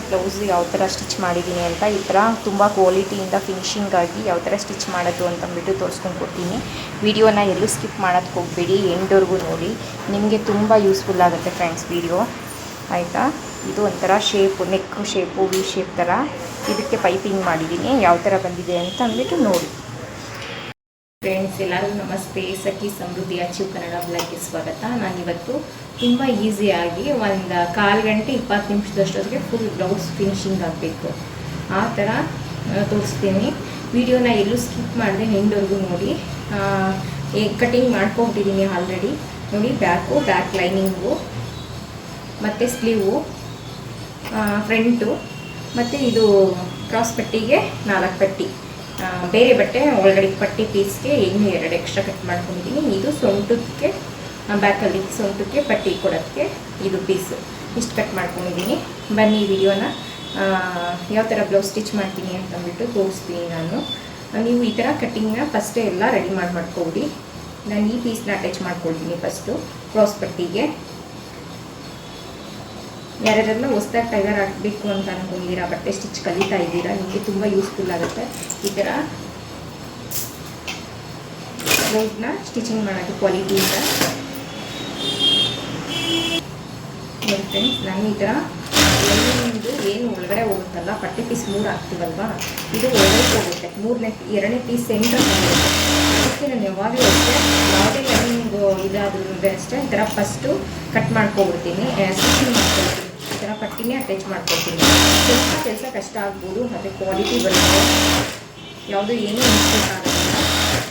Blouse ಯಾವ ಥರ stitch ಮಾಡಿದ್ದೀನಿ ಅಂತ. ಈ ಥರ ತುಂಬ ಕ್ವಾಲಿಟಿಯಿಂದ ಫಿನಿಶಿಂಗ್ ಆಗಿ ಯಾವ ಥರ ಸ್ಟಿಚ್ ಮಾಡೋದು ಅಂತಂದ್ಬಿಟ್ಟು ತೋರಿಸ್ಕೊಂಡು ಕೊಡ್ತೀನಿ. ವಿಡಿಯೋನ ಎಲ್ಲೂ ಸ್ಕಿಪ್ ಮಾಡೋಕ್ಕೆ ಹೋಗಬೇಡಿ, ಎಂಡ್ವರೆಗೂ ನೋಡಿ, ನಿಮಗೆ ತುಂಬ ಯೂಸ್ಫುಲ್ ಆಗುತ್ತೆ ಫ್ರೆಂಡ್ಸ್ ವಿಡಿಯೋ, ಆಯಿತಾ. ಇದು ಒಂಥರ shape, neck shape, V shape ಥರ ಇದಕ್ಕೆ ಪೈಪಿಂಗ್ ಮಾಡಿದ್ದೀನಿ. ಯಾವ ಥರ ಬಂದಿದೆ ಅಂತ ಅಂದ್ಬಿಟ್ಟು ನೋಡಿ ಫ್ರೆಂಡ್ಸ್. ಎಲ್ಲರೂ ನಮಸ್ತೆ, ಸಖಿ ಸಮೃದ್ಧಿ ಅಚೀವ್ ಕನ್ನಡ ಬ್ಲಾಗ್ಗೆ ಸ್ವಾಗತ. ನಾನಿವತ್ತು ತುಂಬ ಈಸಿಯಾಗಿ ಒಂದು 1/4 ಗಂಟೆ 20 ನಿಮಿಷದಷ್ಟೊತ್ತಿಗೆ ಫುಲ್ ಬ್ಲೌಸ್ ಫಿನಿಶಿಂಗ್ ಆಗಬೇಕು ಆ ಥರ ತೋರಿಸ್ತೀನಿ. ವಿಡಿಯೋನ ಎಲ್ಲೂ ಸ್ಕಿಪ್ ಮಾಡಿದೆ, ಎಂಡ್ವರೆಗೂ ನೋಡಿ. ಕಟಿಂಗ್ ಮಾಡ್ಕೊಂಡಿದ್ದೀನಿ ಆಲ್ರೆಡಿ ನೋಡಿ. ಬ್ಯಾಕ್ ಲೈನಿಂಗು ಮತ್ತು ಸ್ಲೀವು, ಫ್ರಂಟು, ಮತ್ತು ಇದು ಕ್ರಾಸ್ ಪಟ್ಟಿಗೆ 4 ಪಟ್ಟಿ, ಬೇರೆ ಬಟ್ಟೆ ಒಳಗಡೆ ಪಟ್ಟಿ ಪೀಸ್ಗೆ ಇನ್ನೂ 2 ಎಕ್ಸ್ಟ್ರಾ ಕಟ್ ಮಾಡ್ಕೊಂಡಿದ್ದೀನಿ. ಇದು ಸೊಂಟಕ್ಕೆ, ಬ್ಯಾಕಲ್ಲಿ ಸೊಂಟಕ್ಕೆ ಪಟ್ಟಿ ಕೊಡೋಕ್ಕೆ ಇದು ಪೀಸು ಇಷ್ಟು ಕಟ್ ಮಾಡ್ಕೊಂಡಿದ್ದೀನಿ. ಬನ್ನಿ ವಿಡಿಯೋನ ಯಾವ ಥರ ಬ್ಲೌಸ್ ಸ್ಟಿಚ್ ಮಾಡ್ತೀನಿ ಅಂತಂದ್ಬಿಟ್ಟು ತೋರಿಸ್ತೀನಿ ನಾನು. ನೀವು ಈ ಥರ ಕಟ್ಟಿಂಗ್ನ ಫಸ್ಟೇ ಎಲ್ಲ ರೆಡಿ ಮಾಡ್ಕೊಬಿಡಿ. ನಾನು ಈ ಪೀಸ್ನ ಅಟ್ಯಾಚ್ ಮಾಡ್ಕೊಳ್ತೀನಿ ಫಸ್ಟು ಕ್ರಾಸ್ ಪಟ್ಟಿಗೆ. ಯಾರ್ಯಾರೆಲ್ಲ ಹೊಸ್ದಾಗಿ ಟೈಲರ್ ಹಾಕಬೇಕು ಅಂತ ಅಂದ್ಕೊಂಡಿದ್ದೀರಾ, ಬಟ್ಟೆ ಸ್ಟಿಚ್ ಕಲಿತಾ ಇದ್ದೀರಾ, ನಿಮಗೆ ತುಂಬ ಯೂಸ್ಫುಲ್ ಆಗುತ್ತೆ ಈ ಥರ ಬ್ಲೌಸ್ನ ಸ್ಟಿಚಿಂಗ್ ಮಾಡೋದು ಕ್ವಾಲಿಟಿಯಿಂದ. ನೋಡಿ ಫ್ರೆಂಡ್ಸ್, ನಾನು ಈ ಥರ ಲೈನಿಂಗ್ದು ಏನು ಒಳಗಡೆ ಹೋಗುತ್ತಲ್ಲ, ಪಟ್ಟಿ ಪೀಸ್ 3 ಹಾಕ್ತೀವಲ್ವಾ, ಇದು ಒಳಗಡೆ ಹೋಗುತ್ತೆ. 2ನೇ ಪೀಸ್ ಸೆಂಟರ್ ಹೋಗುತ್ತೆ. ಅದಕ್ಕೆ ನಾನು ಯಾವಾಗಲೂ ಅಷ್ಟೇ ಯಾವುದೇ ಲೈನಿಂಗ್ ಇದಾದ್ರೂ ಅಷ್ಟೇ ಈ ಥರ ಫಸ್ಟು ಕಟ್ ಮಾಡ್ಕೊಬಿಡ್ತೀನಿ, ಸ್ಟಿಚಿಂಗ್ ಮಾಡ್ಕೊಳ್ತೀನಿ. ಈ ಥರ ಪಟ್ಟಿನೇ ಅಟ್ಯಾಚ್ ಮಾಡ್ಕೊಳ್ತೀನಿ. ಸ್ವಲ್ಪ ಕೆಲಸ ಕಷ್ಟ ಆಗ್ಬೋದು, ಮತ್ತು ಕ್ವಾಲಿಟಿ ಬರುತ್ತೆ, ಯಾವುದೂ ಏನೂ ಮಿಸ್ಟೇಕ್ ಆಗೋದಿಲ್ಲ.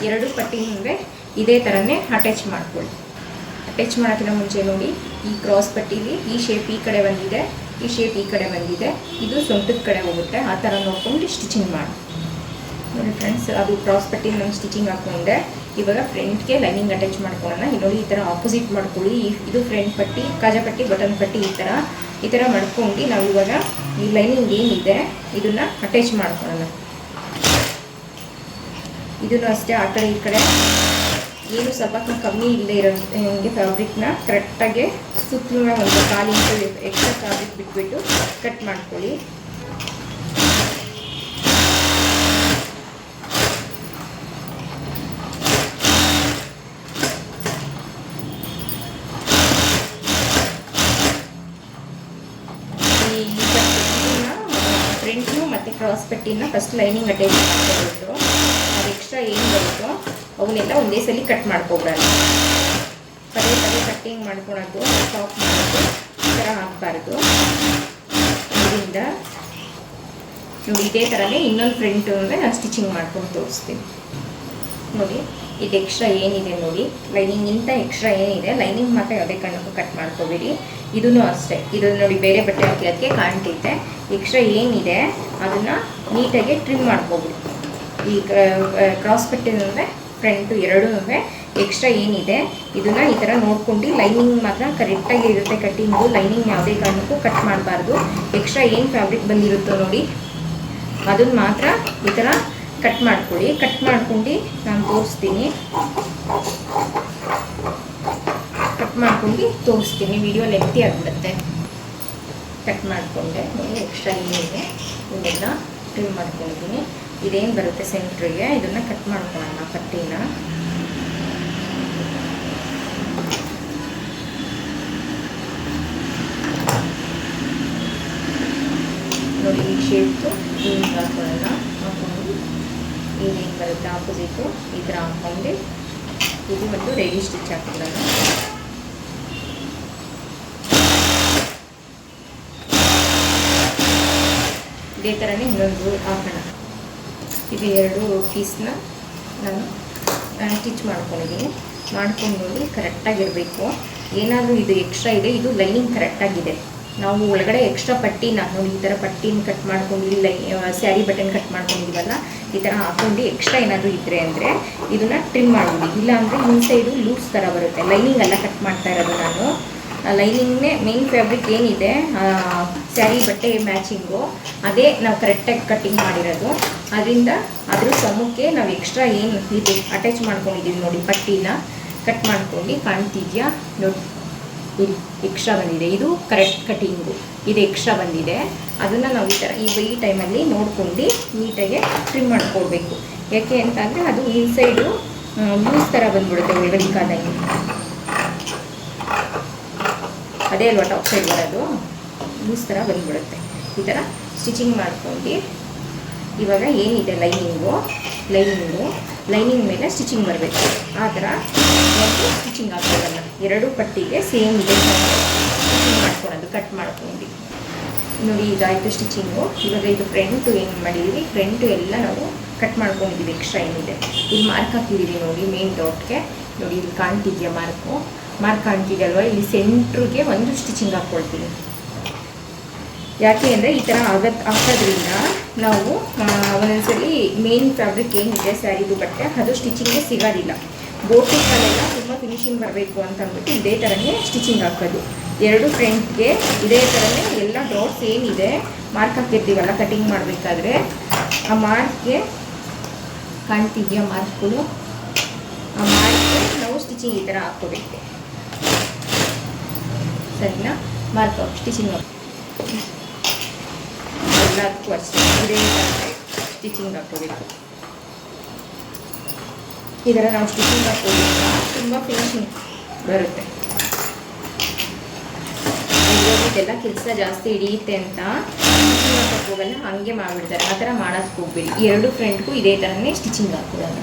2 ಪಟ್ಟಿ ಮುಂದೆ ಇದೇ ಥರನೇ ಅಟ್ಯಾಚ್ ಮಾಡ್ಕೊಳ್ಳಿ. ಅಟ್ಯಾಚ್ ಮಾಡೋಕ್ಕಿಂತ ಮುಂಚೆ ನೋಡಿ, ಈ ಕ್ರಾಸ್ ಪಟ್ಟೀಲಿ ಈ ಶೇಪ್ ಈ ಕಡೆ ಬಂದಿದೆ, ಈ ಶೇಪ್ ಈ ಕಡೆ ಬಂದಿದೆ, ಇದು ಸೊಂಟದ ಕಡೆ ಹೋಗುತ್ತೆ. ಆ ಥರ ನೋಡ್ಕೊಂಡು ಸ್ಟಿಚಿಂಗ್ ಮಾಡಿ ನೋಡಿ ಫ್ರೆಂಡ್ಸ್. ಅದು ಕ್ರಾಸ್ ಪಟ್ಟಿ ನಾನು ಸ್ಟಿಚಿಂಗ್ ಹಾಕ್ಕೊಂಡೆ. ಇವಾಗ ಫ್ರಂಟ್ಗೆ ಲೈನಿಂಗ್ ಅಟ್ಯಾಚ್ ಮಾಡ್ಕೊಳ್ಳೋಣ. ನೋಡಿ ಈ ಥರ ಆಪೋಸಿಟ್ ಮಾಡ್ಕೊಳ್ಳಿ. ಇದು ಫ್ರಂಟ್ ಪಟ್ಟಿ, ಕಾಜಾ ಪಟ್ಟಿ, ಬಟನ್ ಪಟ್ಟಿ, ಈ ಥರ ಮಾಡ್ಕೊಂಡು ನಾವು ಇವಾಗ ಈ ಲೈನಿಂಗ್ ಏನಿದೆ ಇದನ್ನು ಅಟ್ಯಾಚ್ ಮಾಡ್ಕೊಳ್ಳೋಣ. ಇದನ್ನು ಅಷ್ಟೇ ಆ ಕಡೆ ಈ ಕಡೆ ಏನು ಸ್ವಲ್ಪ ಕಮ್ಮಿ ಇಲ್ಲದೆ ಇರೋ ಹಿಂಗೆ ಫ್ಯಾಬ್ರಿಕ್ನ ಕರೆಕ್ಟಾಗಿ ಸುತ್ತಲೂ ಒಂದು 1/4 ಇಂಚು ಎಕ್ಸ್ಟ್ರಾ ಫ್ಯಾಬ್ರಿಕ್ ಬಿಟ್ಬಿಟ್ಟು ಕಟ್ ಮಾಡ್ಕೊಳ್ಳಿ. ಫ್ರಂಟು ಮತ್ತು ಕ್ರಾಸ್ ಪಟ್ಟಿನ ಫಸ್ಟ್ ಲೈನಿಂಗ್ ಅಟ್ಯಾಚ್ ಮಾಡ್ಕೊಬಿಟ್ಟು ಅದು ಎಕ್ಸ್ಟ್ರಾ ಏನು ಬರುತ್ತೋ ಅವನ್ನೆಲ್ಲ ಒಂದೇ ಸಲ ಕಟ್ ಮಾಡ್ಕೊಬಿಡೋಣ. ಪದೇ ಕಟ್ಟಿಂಗ್ ಮಾಡ್ಕೊಳೋದು, ಟಾಪ್ ಮಾಡೋದು ಈ ಥರ ಹಾಕಬಾರ್ದು. ಇದರಿಂದ ನೋಡಿ ಇದೇ ಥರನೇ ಇನ್ನೊಂದು ಫ್ರಂಟು ಅಂದರೆ ನಾನು ಸ್ಟಿಚಿಂಗ್ ಮಾಡ್ಕೊಂಡು ತೋರಿಸ್ತೀನಿ. ನೋಡಿ ಇದು ಎಕ್ಸ್ಟ್ರಾ ಏನಿದೆ ನೋಡಿ, ಲೈನಿಂಗಿಂತ ಎಕ್ಸ್ಟ್ರಾ ಏನಿದೆ, ಲೈನಿಂಗ್ ಮಾತ್ರ ಯಾವುದೇ ಕಾರಣಕ್ಕೂ ಕಟ್ ಮಾಡ್ಕೋಬೇಡಿ. ಇದೂ ಅಷ್ಟೇ, ಇದು ನೋಡಿ ಬೇರೆ ಬಟ್ಟೆ ಹಾಕಿರೋದಕ್ಕೆ ಕಾಣ್ತೈತೆ. ಎಕ್ಸ್ಟ್ರಾ ಏನಿದೆ ಅದನ್ನು ನೀಟಾಗಿ ಟ್ರಿಮ್ ಮಾಡ್ಕೊಬಿಡಿ. ಈ ಕ್ರಾಸ್ ಪಟ್ಟಿನೂ ಫ್ರಂಟು ಎರಡೂ ಎಕ್ಸ್ಟ್ರಾ ಏನಿದೆ ಇದನ್ನು ಈ ಥರ ನೋಡ್ಕೊಂಡು, ಲೈನಿಂಗ್ ಮಾತ್ರ ಕರೆಕ್ಟಾಗಿ ಇರುತ್ತೆ ಕಟ್ಟಿಂಗು, ಲೈನಿಂಗ್ ಯಾವುದೇ ಕಾರಣಕ್ಕೂ ಕಟ್ ಮಾಡಬಾರ್ದು. ಎಕ್ಸ್ಟ್ರಾ ಏನು ಫ್ಯಾಬ್ರಿಕ್ ಬಂದಿರುತ್ತೋ ನೋಡಿ ಅದನ್ನು ಮಾತ್ರ ಈ ಥರ ಕಟ್ ಮಾಡ್ಕೊಳ್ಳಿ. ಕಟ್ ಮಾಡ್ಕೊಂಡು ನಾನು ತೋರಿಸ್ತೀನಿ, ಕಟ್ ಮಾಡ್ಕೊಂಡು ತೋರಿಸ್ತೀನಿ. ವಿಡಿಯೋ ಲೆಂತಿ ಆಗಿಬಿಡುತ್ತೆ. ಕಟ್ ಮಾಡಿಕೊಂಡೆ ನೋಡಿ, ಎಕ್ಸ್ಟ್ರಾ ಏನಿದೆ ಇದನ್ನೆಲ್ಲ ಟ್ರಿಮ್ ಮಾಡ್ಕೊಂಡಿದ್ದೀನಿ. ಇದೇನು ಬರುತ್ತೆ ಸೆಂಟ್ರಿಗೆ ಇದನ್ನು ಕಟ್ ಮಾಡ್ಕೊಳ್ಳೋಣ ಪಟ್ಟಿನ. ನೋಡಿ ಈ ಶೇಪ್ದು ಹಿಂಗೆ ಹಾಕೊಳ್ಳೋಣ. ಹಾಕೊಂಡು ಇದೇನು ಬರುತ್ತೆ ಆಪೋಸಿಟು ಈ ಥರ ಹಾಕ್ಕೊಂಡು ಇದು ಒಂದು ರೆಡಿ ಸ್ಟಿಚ್ ಹಾಕೊಳ್ಳೋಣ. ಇದೇ ಥರನೇ ಇನ್ನೊಂದು ಹಾಕೋಣ. ಇದು 2 ಪೀಸ್ನ ನಾನು ಸ್ಟಿಚ್ ಮಾಡ್ಕೊಂಡಿದ್ದೀನಿ. ಮಾಡ್ಕೊಂಡು ನೋಡಿ ಕರೆಕ್ಟಾಗಿರಬೇಕು. ಏನಾದರೂ ಇದು ಎಕ್ಸ್ಟ್ರಾ ಇದೆ, ಇದು ಲೈನಿಂಗ್ ಕರೆಕ್ಟಾಗಿದೆ. ನಾವು ಒಳಗಡೆ ಎಕ್ಸ್ಟ್ರಾ ಪಟ್ಟಿನ ನೋಡಿ ಈ ಥರ ಪಟ್ಟಿನ ಕಟ್ ಮಾಡ್ಕೊಂಡು ಸ್ಯಾರಿ ಬಟನ್ ಕಟ್ ಮಾಡ್ಕೊಂಡಿದ್ದೀವಲ್ಲ, ಈ ಥರ ಹಾಕೊಂಡು ಎಕ್ಸ್ಟ್ರಾ ಏನಾದರೂ ಇದ್ದರೆ ಅಂದರೆ ಇದನ್ನು ಟ್ರಿಮ್ ಮಾಡ್ಬಿಡಿ. ಇಲ್ಲಾಂದರೆ ಇನ್ಸೈಡು ಲೂಸ್ ಥರ ಬರುತ್ತೆ. ಲೈನಿಂಗ್ ಎಲ್ಲ ಕಟ್ ಮಾಡ್ತಾ ಇರೋದು ನಾನು. ಲೈನಿಂಗ್ನೇ ಮೇನ್ ಫ್ಯಾಬ್ರಿಕ್ ಏನಿದೆ ಸ್ಯಾರಿ ಬಟ್ಟೆ ಮ್ಯಾಚಿಂಗು ಅದೇ ನಾವು ಕರೆಕ್ಟಾಗಿ ಕಟ್ಟಿಂಗ್ ಮಾಡಿರೋದು. ಅದರಿಂದ ಅದ್ರ ಸಮಕ್ಕೆ ನಾವು ಎಕ್ಸ್ಟ್ರಾ ಏನು ಇದು ಅಟ್ಯಾಚ್ ಮಾಡ್ಕೊಂಡಿದ್ದೀವಿ ನೋಡಿ, ಪಟ್ಟಿನ ಕಟ್ ಮಾಡ್ಕೊಂಡು ಕಾಣ್ತಿದ್ಯಾ ನೋಡಿ. ಇಲ್ಲಿ ಎಕ್ಸ್ಟ್ರಾ ಬಂದಿದೆ, ಇದು ಕರೆಕ್ಟ್ ಕಟಿಂಗು, ಇದು ಎಕ್ಸ್ಟ್ರಾ ಬಂದಿದೆ. ಅದನ್ನು ನಾವು ಈ ಥರ ಈ ಟೈಮಲ್ಲಿ ನೋಡ್ಕೊಂಡು ನೀಟಾಗಿ ಟ್ರಿಮ್ ಮಾಡ್ಕೊಳ್ಬೇಕು. ಯಾಕೆ ಅಂತಂದರೆ ಅದು ಇನ್ಸೈಡು ಲೂಸ್ ಥರ ಬಂದ್ಬಿಡುತ್ತೆ ಒಳಗಡೆ ಕಾದಂಗೆ. ಅದೇ ಅಲ್ವಾ ಟಾಪ್ ಸೈಡ್ ಬರೋದು, ಲೂಸ್ ಥರ ಬಂದ್ಬಿಡುತ್ತೆ. ಈ ಥರ ಸ್ಟಿಚಿಂಗ್ ಮಾಡ್ಕೊಂಡು ಇವಾಗ ಏನಿದೆ ಲೈನಿಂಗ್ ಮೇಲೆ ಸ್ಟಿಚಿಂಗ್ ಬರಬೇಕು. ಆ ಥರ ಒಂದು ಸ್ಟಿಚಿಂಗ್ ಹಾಕೋದಲ್ಲ, ಎರಡು ಪಟ್ಟಿಗೆ ಸೇಮ್ ಇದೆ ಸ್ಟಿಚಿಂಗ್ ಮಾಡ್ಕೊಳೋದು, ಕಟ್ ಮಾಡ್ಕೊಂಡು. ನೋಡಿ ಇದಾಯಿತು ಸ್ಟಿಚಿಂಗು. ಇವಾಗ ಇದು ಫ್ರಂಟು ಏನು ಮಾಡಿದ್ದೀವಿ, ಫ್ರಂಟು ಎಲ್ಲ ನಾವು ಕಟ್ ಮಾಡ್ಕೊಂಡಿದ್ದೀವಿ. ಎಕ್ಸ್ಟ್ರಾ ಏನಿದೆ ಇಲ್ಲಿ ಮಾರ್ಕ್ ಹಾಕಿದ್ದೀವಿ ನೋಡಿ ಮೇನ್ ಡಾಟ್ಗೆ. ನೋಡಿ ಇಲ್ಲಿ ಕಾಣ್ತಿದ್ಯಾ ಮಾರ್ಕ್ ಕಾಣ್ತಿದೆಯಲ್ವ, ಇಲ್ಲಿ ಸೆಂಟ್ರಿಗೆ ಒಂದು ಸ್ಟಿಚಿಂಗ್ ಹಾಕ್ಕೊಳ್ತೀವಿ. ಯಾಕೆ ಅಂದರೆ ಈ ಥರ ಹಾಕೋದ್ರಿಂದ ನಾವು ಒಂದೊಂದ್ಸಲಿ ಮೇನ್ ಫ್ಯಾಬ್ರಿಕ್ ಏನಿದೆ ಸ್ಯಾರಿದು ಬಟ್ಟೆ ಅದು ಸ್ಟಿಚಿಂಗ್ಗೆ ಸಿಗೋದಿಲ್ಲ. ಬೋಟಿಕಲ್ಲೆಲ್ಲ ತುಂಬ ಫಿನಿಶಿಂಗ್ ಬರಬೇಕು ಅಂತ ಅಂದ್ಬಿಟ್ಟು ಇದೇ ಥರನೇ ಸ್ಟಿಚಿಂಗ್ ಹಾಕೋದು. ಎರಡು ಫ್ರಂಟ್ಗೆ ಇದೇ ಥರನೇ ಎಲ್ಲ ಡಾಟ್ಸ್ ಏನಿದೆ ಮಾರ್ಕ್ ಹಾಕಿರ್ತೀವಲ್ಲ ಕಟಿಂಗ್ ಮಾಡಬೇಕಾದ್ರೆ, ಆ ಮಾರ್ಕ್ಗೆ ಕಾಣ್ತಿದ್ಯಾ ಮಾರ್ಕ್ಗಳು, ಆ ಮಾರ್ಕ್ಗೆ ನಾವು ಸ್ಟಿಚಿಂಗ್ ಈ ಥರ ಹಾಕ್ಕೋಬೇಕು. ಸರಿನಾ? ಮಾರ್ಕ್ ಸ್ಟಿಚಿಂಗ್ ಎಲ್ಲದಕ್ಕೂ ಅಷ್ಟೇ ಇದೇ ಥರ ಸ್ಟಿಚಿಂಗ್ ಹಾಕ್ಕೋಬೇಕು. ಈ ಥರ ನಾವು ಸ್ಟಿಚಿಂಗ್ ಹಾಕೋದ್ರಿಂದ ತುಂಬ ಫಿನಿಶಿಂಗ್ ಬರುತ್ತೆ. ಇದೆಲ್ಲ ಕೆಲಸ ಜಾಸ್ತಿ ಹಿಡಿಯುತ್ತೆ ಅಂತ ಸ್ಟಿಚಿಂಗ್ ಹಾಕೋಕ್ಕೆ ಹೋಗಲ್ಲ, ಹಾಗೆ ಮಾಡಿಬಿಡ್ತಾರೆ. ಆ ಥರ ಮಾಡೋಕ್ಕೆ ಹೋಗ್ಬೇಡಿ. ಎರಡು ಫ್ರಂಟ್ಗೂ ಇದೇ ಥರನೇ ಸ್ಟಿಚಿಂಗ್ ಹಾಕೋದಲ್ಲ.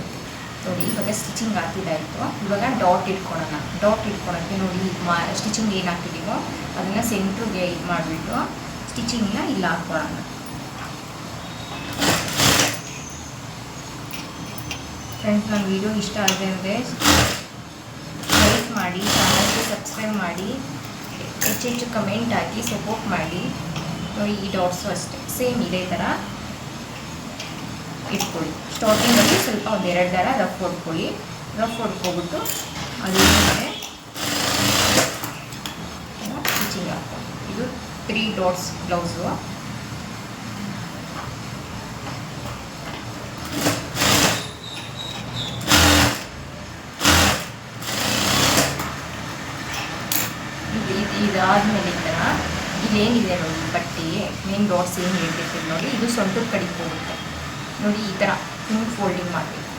ನೋಡಿ ಇವಾಗ ಸ್ಟಿಚಿಂಗ್ ಹಾಕಿದಾಯಿತು. ಇವಾಗ ಡಾಟ್ ಇಟ್ಕೊಳಕ್ಕೆ ನೋಡಿ ಸ್ಟಿಚಿಂಗ್ ಏನು ಹಾಕಿದ್ದೀವೋ ಅದನ್ನು ಸೆಂಟ್ರಿಗೆ ಇದು ಮಾಡಿಬಿಟ್ಟು ಸ್ಟಿಚಿಂಗ್ನ ಇಲ್ಲಿ ಹಾಕ್ಕೊಳ್ಳೋಣ. ಫ್ರೆಂಡ್ಸ್, ನನ್ನ ವೀಡಿಯೋ ಇಷ್ಟ ಆಗಿದೆ ಅಂದರೆ ಲೈಕ್ ಮಾಡಿ, ಚಾನಲ್ಗೆ ಸಬ್ಸ್ಕ್ರೈಬ್ ಮಾಡಿ, ಹೆಚ್ಚೆಚ್ಚು ಕಮೆಂಟ್ ಹಾಕಿ ಸಪೋರ್ಟ್ ಮಾಡಿ. ನೋಡಿ ಈ ಡಾಟ್ಸು ಅಷ್ಟೇ ಸೇಮ್ ಇದೇ ಥರ ಇಟ್ಕೊಳ್ಳಿ. ಸ್ಟಾರ್ಟಿಂಗಲ್ಲಿ ಸ್ವಲ್ಪ ಒಂದೆರಡು ದಾರ ರಫ್ ಹೊಡ್ಕೊಬಿಟ್ಟು ಅದೇನಿದೆ ಸ್ಟಿಚಿಂಗ್ ಹಾಕ್ಕೊಂಡು. ಇದು 3 ಡಾಟ್ಸ್ ಬ್ಲೌಸು. ಇದಾದ್ಮೇಲೆ ಈ ಥರ ಇದೇನಿದೆ ನೋಡಿ ಬಟ್ಟೆ ಮೇನ್ ಡಾಟ್ಸ್ ಏನು ಹೇಳ್ತಿರ್ತೀವಿ ನೋಡಿ, ಇದು ಸೊಂಟದ ಕಡೆಗೆ ಹೋಗುತ್ತೆ ನೋಡಿ. ಈ ಥರ ಹಿಂಗೆ ಫೋಲ್ಡಿಂಗ್ ಮಾಡಬೇಕು.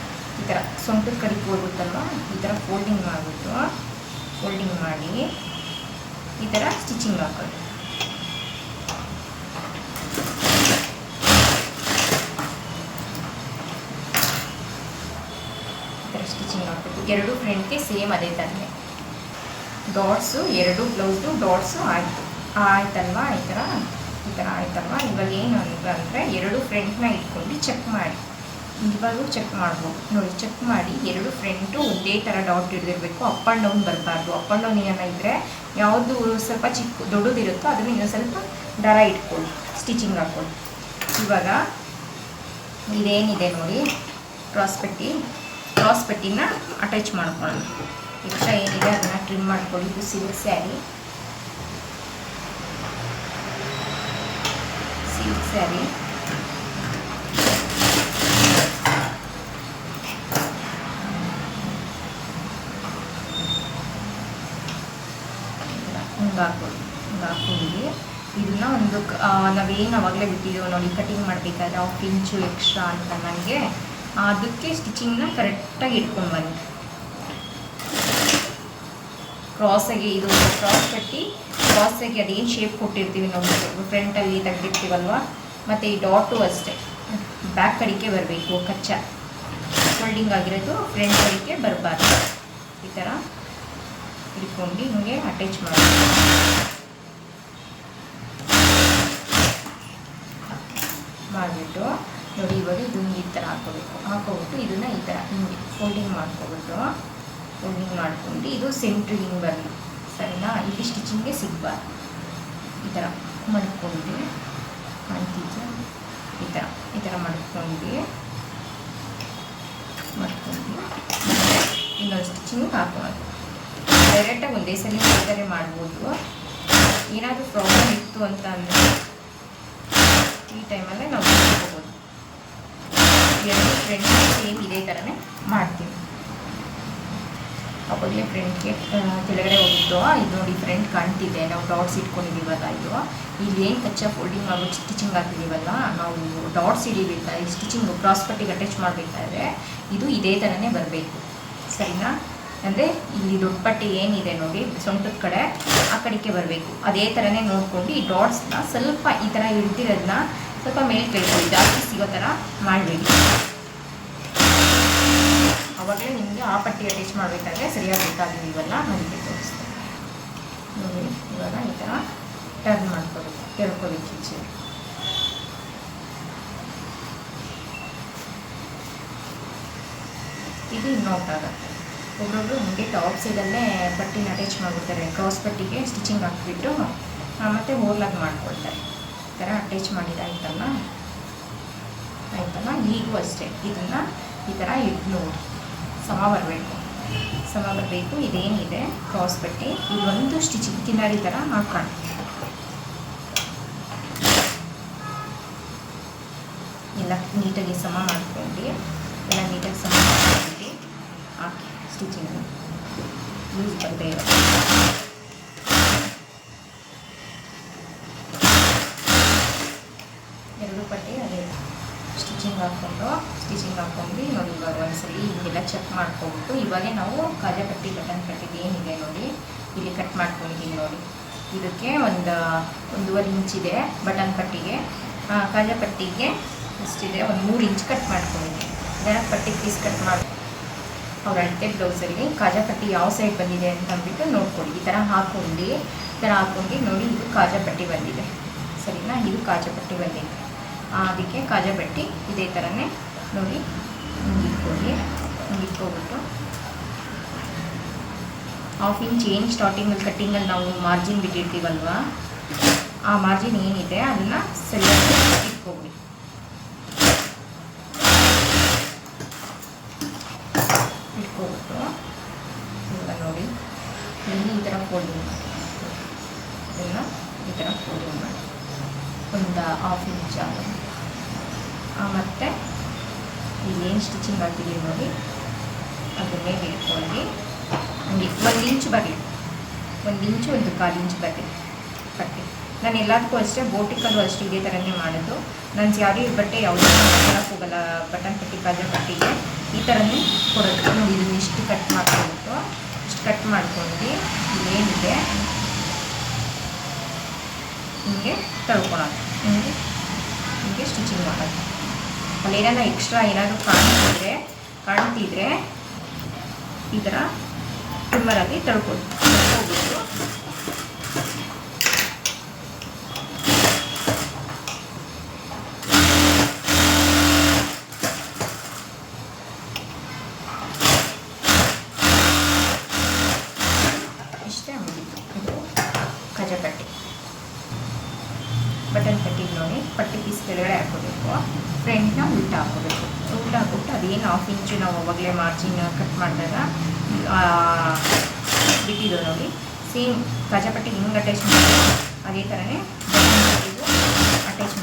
ಈ ಥರ ಸೊಂಟದ ಕಡೆಗೆ ಹೋಗುತ್ತಲ್ವ, ಈ ಥರ ಫೋಲ್ಡಿಂಗ್ ಮಾಡಿ ಈ ಥರ ಸ್ಟಿಚಿಂಗ್ ಹಾಕೋದು. ಈ ಥರ ಸ್ಟಿಚಿಂಗ್ ಹಾಕ್ಬೇಕು. ಎರಡು ಫ್ರಂಟ್ಗೆ ಸೇಮ್ ಅದೇ ಥರನೇ ಡಾಟ್ಸು, ಎರಡು ಬ್ಲೌಸ್ದು ಡಾಟ್ಸು ಆಯ್ತಲ್ವಾ. ಈ ಥರ ಆಯ್ತಲ್ವಾ. ಇವಾಗ ಏನು ಅಂದರೆ ಎರಡು ಫ್ರಂಟ್ನ ಇಟ್ಕೊಂಡು ಚೆಕ್ ಮಾಡಿ, ಇವಾಗೂ ಚೆಕ್ ಮಾಡ್ಬೋದು ನೋಡಿ. ಚೆಕ್ ಮಾಡಿ ಎರಡು ಫ್ರಂಟು ಒಂದೇ ಥರ ಡಾಟ್ ಹಿಡಿದಿರಬೇಕು. ಅಪ್ ಆ್ಯಂಡ್ ಡೌನ್ ಬರಬಾರ್ದು. ಅಪ್ ಆ್ಯಂಡ್ ಡೌನ್ ಏನಿದ್ರೆ ಯಾವುದು ಸ್ವಲ್ಪ ದೊಡ್ಡದಿರುತ್ತೋ ಅದನ್ನು ಇನ್ನೊಂದು ಸ್ವಲ್ಪ ದಾರ ಇಟ್ಕೊಳ್ಳಿ, ಸ್ಟಿಚಿಂಗ್ ಹಾಕ್ಕೊಳ್ಳಿ. ಇವಾಗ ಇದೇನಿದೆ ನೋಡಿ ಕ್ರಾಸ್ ಪಟ್ಟಿನ ಅಟ್ಯಾಚ್ ಮಾಡ್ಕೊಳ್ಳೋಣ. ಎಕ್ಸ್ಟ್ರಾ ಏನಿದೆ ಅದನ್ನು ಟ್ರಿಮ್ ಮಾಡ್ಕೊಳ್ಳಿ. ಇದು ಸಿಲ್ಕ್ ಸ್ಯಾರಿ ಹಾಕ್ಕೊಂಡು ಇದನ್ನ ಒಂದು ನಾವೇನು ಅವಾಗಲೇ ಬಿಟ್ಟಿದ್ದೀವಿ ನೋಡಿ ಕಟಿಂಗ್ ಮಾಡಬೇಕಾದ್ರೆ 1/2 ಇಂಚು ಎಕ್ಸ್ಟ್ರಾ ಅಂತ ನನಗೆ ಅದಕ್ಕೆ ಸ್ಟಿಚಿಂಗ್ನ ಕರೆಕ್ಟಾಗಿ ಇಟ್ಕೊಂಡು ಬನ್ನಿ. ಕ್ರಾಸಾಗಿ ಇದು ಕ್ರಾಸಾಗಿ ಅದೇನು ಶೇಪ್ ಕೊಟ್ಟಿರ್ತೀವಿ ನಾವು ಫ್ರಂಟಲ್ಲಿ ತೆಗೆದಿರ್ತೀವಲ್ವ, ಮತ್ತು ಈ ಡಾಟು ಅಷ್ಟೇ ಬ್ಯಾಕ್ ಕಡೆಗೆ ಬರಬೇಕು. ಕಚ್ಚಾ ಫೋಲ್ಡಿಂಗ್ ಆಗಿರೋದು ಫ್ರಂಟ್ ಕಡೆಗೆ ಬರಬಾರ್ದು. ಈ ಥರ ಇಟ್ಕೊಂಡು ಹಿಂಗೆ ಅಟ್ಯಾಚ್ ಮಾಡಿಬಿಟ್ಟು ನೋಡಿ ಇವಾಗ ಇದನ್ನು ಈ ಥರ ಹಾಕೋಬಿಟ್ಟು ಇದನ್ನು ಈ ಥರ ಹಿಂಗೆ ಫೋಲ್ಡಿಂಗ್ ಮಾಡ್ಕೊಂಡು ಇದು ಸೆಂಟ್ರಿಗೆ ಹಿಂಗೆ ಬರಲಿ. ಸರಿನಾ? ಇಲ್ಲಿ ಸ್ಟಿಚಿಂಗ್ಗೆ ಸಿಗಬಾರ್ದು. ಈ ಥರ ಮಾಡ್ಕೊಂಡು ಕಾಣ್ತಿದ್ದೆ, ಈ ಥರ ಮಾಡ್ಕೊಂಡು ಇನ್ನೊಂದು ಸ್ಟಿಚಿಂಗ್ ಹಾಕೋದು. ಡೈರೆಕ್ಟಾಗಿ ಒಂದೇ ಸಲ ಈ ಮಾಡ್ಬೋದು. ಏನಾದರೂ ಪ್ರಾಬ್ಲಮ್ ಇತ್ತು ಅಂತ ಅಂದರೆ ಈ ಟೈಮಲ್ಲೇ ನಾವು ಮಾಡ್ಕೋಬೋದು. ಎರಡು ಫ್ರೆಂಡ್ಸ್ ಸೇಮ್ ಇದೇ ಥರನೇ ಮಾಡ್ತೀವಿ. ಅವಾಗಲೇ ಫ್ರಂಟ್ಗೆ ಕೆಳಗಡೆ ಹೋಗಿದ್ದು ಇದು ನೋಡಿ ಫ್ರಂಟ್ ಕಾಣ್ತಿದೆ. ನಾವು ಡಾಟ್ಸ್ ಇಟ್ಕೊಂಡಿದ್ದೀವಲ್ಲ, ಇದು ಇಲ್ಲಿ ಏನು ಕಚ್ಚಾ ಫೋಲ್ಡಿಂಗ್ ಮಾಡ್ಬಿಟ್ಟು ಸ್ಟಿಚಿಂಗ್ ಹಾಕಿದ್ದೀವಲ್ಲ, ನಾವು ಡಾಟ್ಸ್ ಹಿಡಿಬೇಕಾದ್ರೆ ಸ್ಟಿಚಿಂಗು ಕ್ರಾಸ್ ಪಟ್ಟಿಗೆ ಅಟ್ಯಾಚ್ ಮಾಡಬೇಕಾದ್ರೆ ಇದು ಇದೇ ಥರನೇ ಬರಬೇಕು, ಸರಿನಾ? ಅಂದರೆ ಇಲ್ಲಿ ದೊಡ್ಡ ಪಟ್ಟಿ ಏನಿದೆ ನೋಡಿ ಸೊಂಟದ ಕಡೆ, ಆ ಕಡೆಗೆ ಬರಬೇಕು. ಅದೇ ಥರನೇ ನೋಡ್ಕೊಂಡು ಈ ಡಾಟ್ಸ್ನ ಸ್ವಲ್ಪ ಈ ಥರ ಹಿಡ್ದಿರೋದನ್ನ ಸ್ವಲ್ಪ ಮೇಲೆ ಕೈಕೊಳ್ಳಿ, ಜಾಸ್ತಿ ಸಿಗೋ ಥರ ಮಾಡಬೇಡಿ. ಆವಾಗಲೇ ನಿಮಗೆ ಆ ಪಟ್ಟಿ ಅಟ್ಯಾಚ್ ಮಾಡಬೇಕಾದ್ರೆ ಸರಿಯಾಗಿ ಬೇಕಾಗಿದ್ದೀವಲ್ಲ, ಅದಕ್ಕೆ ತೋರಿಸ್ತೀನಿ ನೋಡಿ. ಇವಾಗ ಈ ಥರ ಟರ್ನ್ ಮಾಡ್ಕೋಬೇಕು, ಕೆಳ್ಕೋಬೇಕು ಈಚೆ. ಇದು ಇನ್ನೊಂದು ಆಗುತ್ತೆ. ಒಬ್ಬೊಬ್ಬರು ನಿಮಗೆ ಟಾಪ್ ಸೈಡಲ್ಲೇ ಪಟ್ಟಿನ ಅಟ್ಯಾಚ್ ಮಾಡಿಬಿಡ್ತಾರೆ, ಕ್ರಾಸ್ ಪಟ್ಟಿಗೆ ಸ್ಟಿಚಿಂಗ್ ಹಾಕ್ಬಿಟ್ಟು ಮತ್ತು ಹೋಲಾಗಿ ಮಾಡ್ಕೊಳ್ತಾರೆ. ಈ ಥರ ಅಟ್ಯಾಚ್ ಮಾಡಿದಾಯ್ತಲ್ಲ, ಈಗೂ ಅಷ್ಟೇ ಇದನ್ನು ಈ ಥರ ಇಟ್ಟು ನೋಡಿ, ಸಮ ಬರಬೇಕು. ಇದೇನಿದೆ ಕ್ರಾಸ್ ಪಟ್ಟಿ ಇದೊಂದು ಸ್ಟಿಚಿಂಗ್ ಕಿನಾರಿ ಥರ ಹಾಕೋಣ. ಎಲ್ಲ ನೀಟಾಗಿ ಸಮ ಮಾಡ್ಕೊಂಡು ಹಾಕಿ ಸ್ಟಿಚಿಂಗ್ ಲೂಸ್ ಬರದೇ ಇರೋದು. ಎರಡು ಪಟ್ಟಿ ಅದೇ ಸ್ಟಿಚಿಂಗ್ ಹಾಕ್ಕೊಂಡು ನೋಡಿ. ಇವಾಗ ಒಂದ್ಸಲಿ ಹಿಂಗೆಲ್ಲ ಚೆಕ್ ಮಾಡ್ಕೊಂಬಿಟ್ಟು ಇವಾಗೇ ನಾವು ಕಾಜಾ ಪಟ್ಟಿ ಬಟನ್ ಪಟ್ಟಿಗೆ ಏನಿದೆ ನೋಡಿ ಇಲ್ಲಿ ಕಟ್ ಮಾಡ್ಕೊಂಡಿದ್ದೀವಿ ನೋಡಿ. ಇದಕ್ಕೆ 1.5 ಇಂಚಿದೆ ಬಟನ್ ಪಟ್ಟಿಗೆ, ಕಾಜಾ ಪಟ್ಟಿಗೆ ಎಷ್ಟಿದೆ 3 ಇಂಚ್ ಕಟ್ ಮಾಡ್ಕೊಂಡಿದ್ದೀನಿ. ಇದನ್ನು ಪಟ್ಟಿ ಪೀಸ್ ಕಟ್ ಮಾಡಿ ಅವ್ರ ಅಳತೆ ಬ್ಲೌಸಲ್ಲಿ ಕಾಜಾ ಪಟ್ಟಿ ಯಾವ ಸೈಡ್ ಬಂದಿದೆ ಅಂತ ಅಂದ್ಬಿಟ್ಟು ನೋಡ್ಕೊಳ್ಳಿ. ಈ ಥರ ಹಾಕ್ಕೊಂಡು ನೋಡಿ, ಇದು ಕಾಜಾ ಪಟ್ಟಿ ಬಂದಿದೆ, ಸರಿನಾ? ಇದು ಕಾಜಾ ಪಟ್ಟಿ ಬಂದಿದೆ, ಅದಕ್ಕೆ ಕಾಜಾ ಪಟ್ಟಿ ಇದೇ ಥರನೇ ನೋಡಿ ಹಿಂಗಿಟ್ಕೊಬಿಟ್ಟು 1/2 ಇಂಚ್ ಏನು ಸ್ಟಾರ್ಟಿಂಗಲ್ಲಿ ಕಟ್ಟಿಂಗಲ್ಲಿ ನಾವು ಮಾರ್ಜಿನ್ ಬಿಟ್ಟಿರ್ತೀವಲ್ವ, ಆ ಮಾರ್ಜಿನ್ ಏನಿದೆ ಅದನ್ನು ಸರಿಯಾಗಿ ಇಟ್ಕೊಬಿಡಿ. ಇಟ್ಕೊಬಿಟ್ಟು ಇವಾಗ ನೋಡಿ ಈ ಥರ ಫೋಲ್ಡಿಂಗ್ ಮಾಡಿ, ಇದನ್ನು ಈ ಥರ ಫೋಲ್ಡಿಂಗ್ ಮಾಡಿ ಒಂದು 1/2 ಇಂಚ್ ಮತ್ತು ಇಲ್ಲೇನು ಸ್ಟಿಚಿಂಗ್ ಹಾಕಿದ್ದೀವಿ ನೋಡಿ ಅದನ್ನೇ ಇಟ್ಕೊಂಡು ಹಂಗೆ 1 ಇಂಚ್ ಬರಲಿ, 1 ಇಂಚು 1/4 ಇಂಚ್ ಬರಲಿ ಪಟ್ಟಿ. ನಾನು ಎಲ್ಲದಕ್ಕೂ ಅಷ್ಟೇ ಬೋಟಿಕಲ್ಲೂ ಅಷ್ಟೇ ಇದೇ ಥರನೇ ಮಾಡೋದು. ನಾನು ಸ್ಯಾರಿ ಬಟ್ಟೆ ಯಾವುದೇ ಮಾಡೋಕ್ಕೆ ಹೋಗಲ್ಲ, ಬಟನ್ ಪಟ್ಟಿ ಕಾಜಾ ಪಟ್ಟಿಗೆ ಈ ಥರನೇ ಕೊಡೋದು ನೋಡಿ. ಇದನ್ನು ಇಷ್ಟು ಕಟ್ ಮಾಡ್ಕೊಂಡ್ಬಿಟ್ಟು ಕಟ್ ಮಾಡ್ಕೊಂಡು ಇಲ್ಲೇನಿದೆ ಹಿಂಗೆ ತಳ್ಕೊಳೋದು, ಹಿಂಗೆ ಸ್ಟಿಚಿಂಗ್ ಮಾಡೋದು. ಅಲ್ಲೇನಾರ ಎಕ್ಸ್ಟ್ರಾ ಏನಾದರೂ ಕಾಣ್ತಿದ್ರೆ ಈ ಥರ ಟ್ರಿಮ್ಮರಾಗಿ ತಳ್ಕೊಬಿಟ್ಟು ಇಷ್ಟೇ ಮುಗಿತು. ಇದು ಕಾಜಾ ಪಟ್ಟಿ. ಬಟನ್ ಪಟ್ಟಿ ನೋಡಿ ಪಟ್ಟಿ ಪೀಸ್ ಕೆಳಗಡೆ ಹಾಕೋಬೇಕು, ಫ್ರಂಟ್ನ ಉಲ್ಟಾ ಹಾಕೋಬೇಕು. ಉಲ್ಟಾ ಹಾಕ್ಬಿಟ್ಟು ಅದೇನು 1/2 ಇಂಚು ನಾವು ಅವಾಗಲೇ ಮಾರ್ಜಿನ್ ಕಟ್ ಮಾಡಿದಾಗ ಬಿಟ್ಟಿದ್ದು ನೋಡಿ, ಸೇಮ್ ಕಾಜಾ ಪಟ್ಟಿಗೆ ಹಿಂಗೆ ಅಟ್ಯಾಚ್ ಮಾಡಿ ಅದೇ ಥರನೇ ಬಟನ್ ಪಟ್ಟಿಗೂ ಅಟ್ಯಾಚ್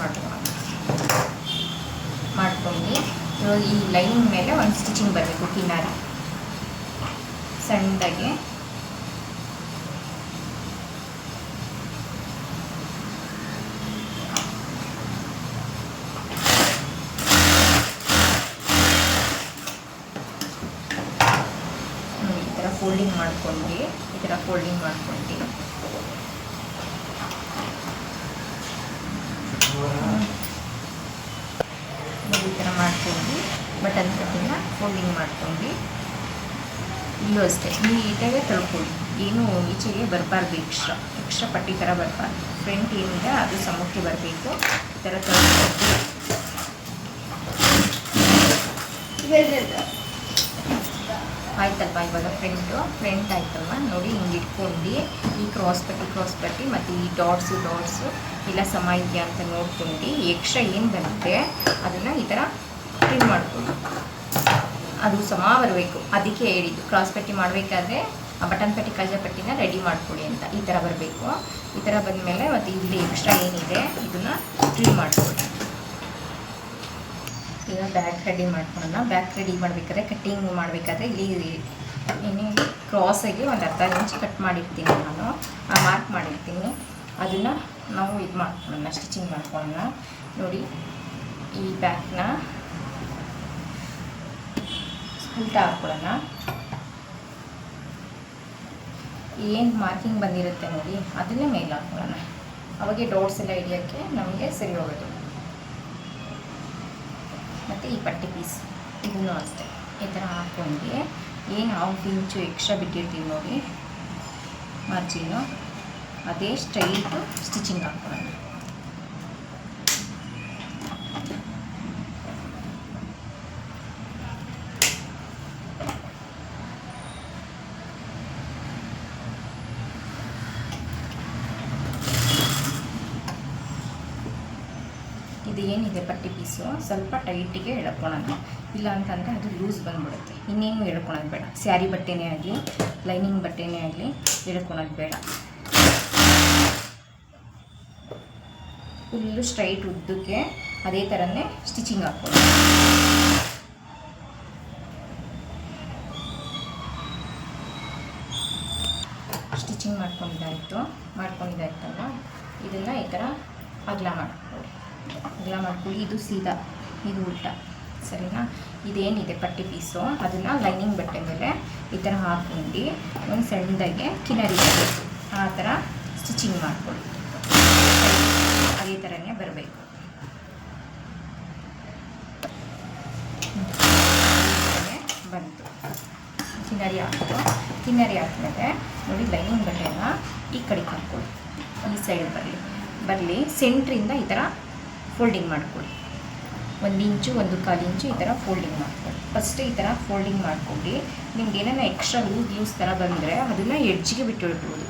ಮಾಡ್ಕೊಂಡು ಈ ಲೈನಿಂಗ್ ಮೇಲೆ ಒಂದು ಸ್ಟಿಚಿಂಗ್ ಬರಬೇಕು ಕಿನಾರಿ ಸಣ್ಣದಾಗಿ. ಫೋಲ್ಡಿಂಗ್ ಮಾಡ್ಕೊಂಡು ಈ ಥರ ಫೋಲ್ಡಿಂಗ್ ಮಾಡ್ಕೊಂಡು ಈ ಥರ ಮಾಡ್ಕೊಂಡು ಬಟನ್ ಪಟ್ಟಿನ ಫೋಲ್ಡಿಂಗ್ ಮಾಡ್ಕೊಂಡು ಇಲ್ಲೂ ಅಷ್ಟೇ ನೀಟಾಗೆ ತಳ್ಕೊಳ್ಳಿ. ಏನು ಈಚೆಗೆ ಬರಬಾರ್ದು, ಎಕ್ಸ್ಟ್ರಾ ಪಟ್ಟಿ ಥರ ಬರಬಾರ್ದು. ಫ್ರಂಟ್ ಏನಿದೆ ಅದು ಸಮಕ್ಕೆ ಬರಬೇಕು. ಈ ಥರ ತಳ್ಕೊಂಡು ಆಯ್ತಲ್ವ. ಇವಾಗ ಫ್ರಂಟ್ ಆಯ್ತಲ್ವ ನೋಡಿ, ಹಿಂಗೆ ಇಟ್ಕೊಂಡು ಈ ಕ್ರಾಸ್ ಪಟ್ಟಿ ಮತ್ತು ಈ ಡಾಟ್ಸು ಎಲ್ಲ ಸಮ ಇದೆಯಾ ಅಂತ ನೋಡ್ಕೊಂಡು ಎಕ್ಸ್ಟ್ರಾ ಏನು ಬರುತ್ತೆ ಅದನ್ನು ಈ ಥರ ಟ್ರಿಮ್ ಮಾಡ್ಕೊಂಡು ಅದು ಸಮ ಬರಬೇಕು. ಅದಕ್ಕೆ ಹೇಳಿದ್ದು ಕ್ರಾಸ್ ಪಟ್ಟಿ ಮಾಡಬೇಕಾದ್ರೆ ಆ ಬಟನ್ ಪಟ್ಟಿ ಕಾಜಾ ಪಟ್ಟಿನ ರೆಡಿ ಮಾಡ್ಕೊಳ್ಳಿ ಅಂತ. ಈ ಥರ ಬರಬೇಕು. ಈ ಥರ ಬಂದಮೇಲೆ ಮತ್ತು ಇಲ್ಲಿ ಎಕ್ಸ್ಟ್ರಾ ಏನಿದೆ ಇದನ್ನು ಟ್ರಿಮ್ ಮಾಡ್ಕೊಳ್ಳಿ. ಈಗ ಬ್ಯಾಕ್ ರೆಡಿ ಮಾಡ್ಕೊಳ್ಳೋಣ. ಬ್ಯಾಕ್ ರೆಡಿ ಮಾಡಬೇಕಾದ್ರೆ ಕಟ್ಟಿಂಗ್ ಮಾಡಬೇಕಾದ್ರೆ ಇಲ್ಲಿ ಏನೇ ಕ್ರಾಸಾಗಿ ಒಂದು ಅರ್ಧ ಇಂಚ್ ಕಟ್ ಮಾಡಿರ್ತೀನಿ ನಾನು, ಮಾರ್ಕ್ ಮಾಡಿರ್ತೀನಿ. ಅದನ್ನು ನಾವು ಇದು ಮಾಡ್ಕೊಳ್ಳೋಣ, ಸ್ಟಿಚಿಂಗ್ ಮಾಡ್ಕೊಳ್ಳೋಣ. ನೋಡಿ ಈ ಬ್ಯಾಕ್ನ ಉಲ್ಟಾ ಹಾಕ್ಕೊಳ್ಳೋಣ. ಏನು ಮಾರ್ಕಿಂಗ್ ಬಂದಿರುತ್ತೆ ನೋಡಿ ಅದನ್ನೇ ಮೇಲೆ ಹಾಕ್ಕೊಳ್ಳೋಣ. ಅವಾಗೆ ಡಾಟ್ಸ್ ಎಲ್ಲ ಹಿಡಿಯೋಕ್ಕೆ ನಮಗೆ ಸರಿ ಹೋಗೋದು. ಮತ್ತು ಈ ಪಟ್ಟಿ ಪೀಸ್ ಇದನ್ನು ಅಷ್ಟೇ ಈ ಥರ ಹಾಕ್ಕೊಂಡು ಏನು 1/2 ಇಂಚು ಎಕ್ಸ್ಟ್ರಾ ಬಿಟ್ಟಿರ್ತೀವಿ ನೋಡಿ ಮಾರ್ಜಿನ್ನು, ಅದೇ ಸ್ಟ್ರೈಟು ಸ್ಟಿಚಿಂಗ್ ಹಾಕ್ಕೊಳ್ಳೋಣ. ಇದು ಏನಿದೆ ಪಟ್ಟಿ ಪೀಸು ಸ್ವಲ್ಪ ಟೈಟಿಗೆ ಎಳ್ಕೊಳ್ಳೋಣ, ಇಲ್ಲ ಅಂತಂದರೆ ಅದು ಲೂಸ್ ಬಂದುಬಿಡುತ್ತೆ. ಇನ್ನೇನು ಎಳ್ಕೊಳೋದು ಬೇಡ. ಸ್ಯಾರಿ ಬಟ್ಟೆನೇ ಆಗಲಿ ಲೈನಿಂಗ್ ಬಟ್ಟೆನೇ ಆಗಲಿ ಎಳ್ಕೊಳೋದು ಬೇಡ. ಫುಲ್ಲು ಸ್ಟ್ರೈಟ್ ಉದ್ದಕ್ಕೆ ಅದೇ ಥರನೇ ಸ್ಟಿಚಿಂಗ್ ಹಾಕ್ಕೊಳ್ಳೋಣ. ಸ್ಟಿಚಿಂಗ್ ಮಾಡ್ಕೊಂಡಿದ್ದಾಯ್ತಲ್ಲ, ಇದನ್ನು ಈ ಥರ ಅಗಲ ಮಾಡ್ಕೊಳ್ಳಿ. ಇದು ಸೀದಾ, ಇದು ಉಲ್ಟಾ, ಸರಿನಾ? ಇದೇನಿದೆ ಪಟ್ಟಿ ಪೀಸು ಅದನ್ನು ಲೈನಿಂಗ್ ಬಟ್ಟೆ ಮೇಲೆ ಈ ಥರ ಹಾಕ್ಕೊಂಡು ಒಂದು ಸಣ್ಣದಾಗೆ ಕಿನರಿ ಆ ಥರ ಸ್ಟಿಚಿಂಗ್ ಮಾಡ್ಕೊಳ್ಳಿ. ಅದೇ ಥರನೇ ಬರಬೇಕು. ಬಂತು ಕಿನರಿ ಹಾಕಿದ್ರೆ ನೋಡಿ ಲೈನಿಂಗ್ ಬಟ್ಟೆನ ಈ ಕಡೆಗೆ ಹಾಕ್ಕೊಳ್ಳಿ. ಈ ಸೈಡ್ ಬರಲಿ ಸೆಂಟ್ರಿಂದ ಈ ಥರ ಫೋಲ್ಡಿಂಗ್ ಮಾಡ್ಕೊಳ್ಳಿ. 1 ಇಂಚು 1/4 ಇಂಚು ಈ ಥರ ಫೋಲ್ಡಿಂಗ್ ಮಾಡ್ಕೊಳ್ಳಿ. ಫಸ್ಟ್ ಈ ಥರ ಫೋಲ್ಡಿಂಗ್ ಮಾಡ್ಕೊಂಡು ನಿಮ್ಗೆ ಏನೇನು ಎಕ್ಸ್ಟ್ರಾ ಲೂಸ್ ಥರ ಬಂದರೆ ಅದನ್ನು ಎಡ್ಜಿಗೆ ಬಿಟ್ಟಿಡ್ಬೋದು.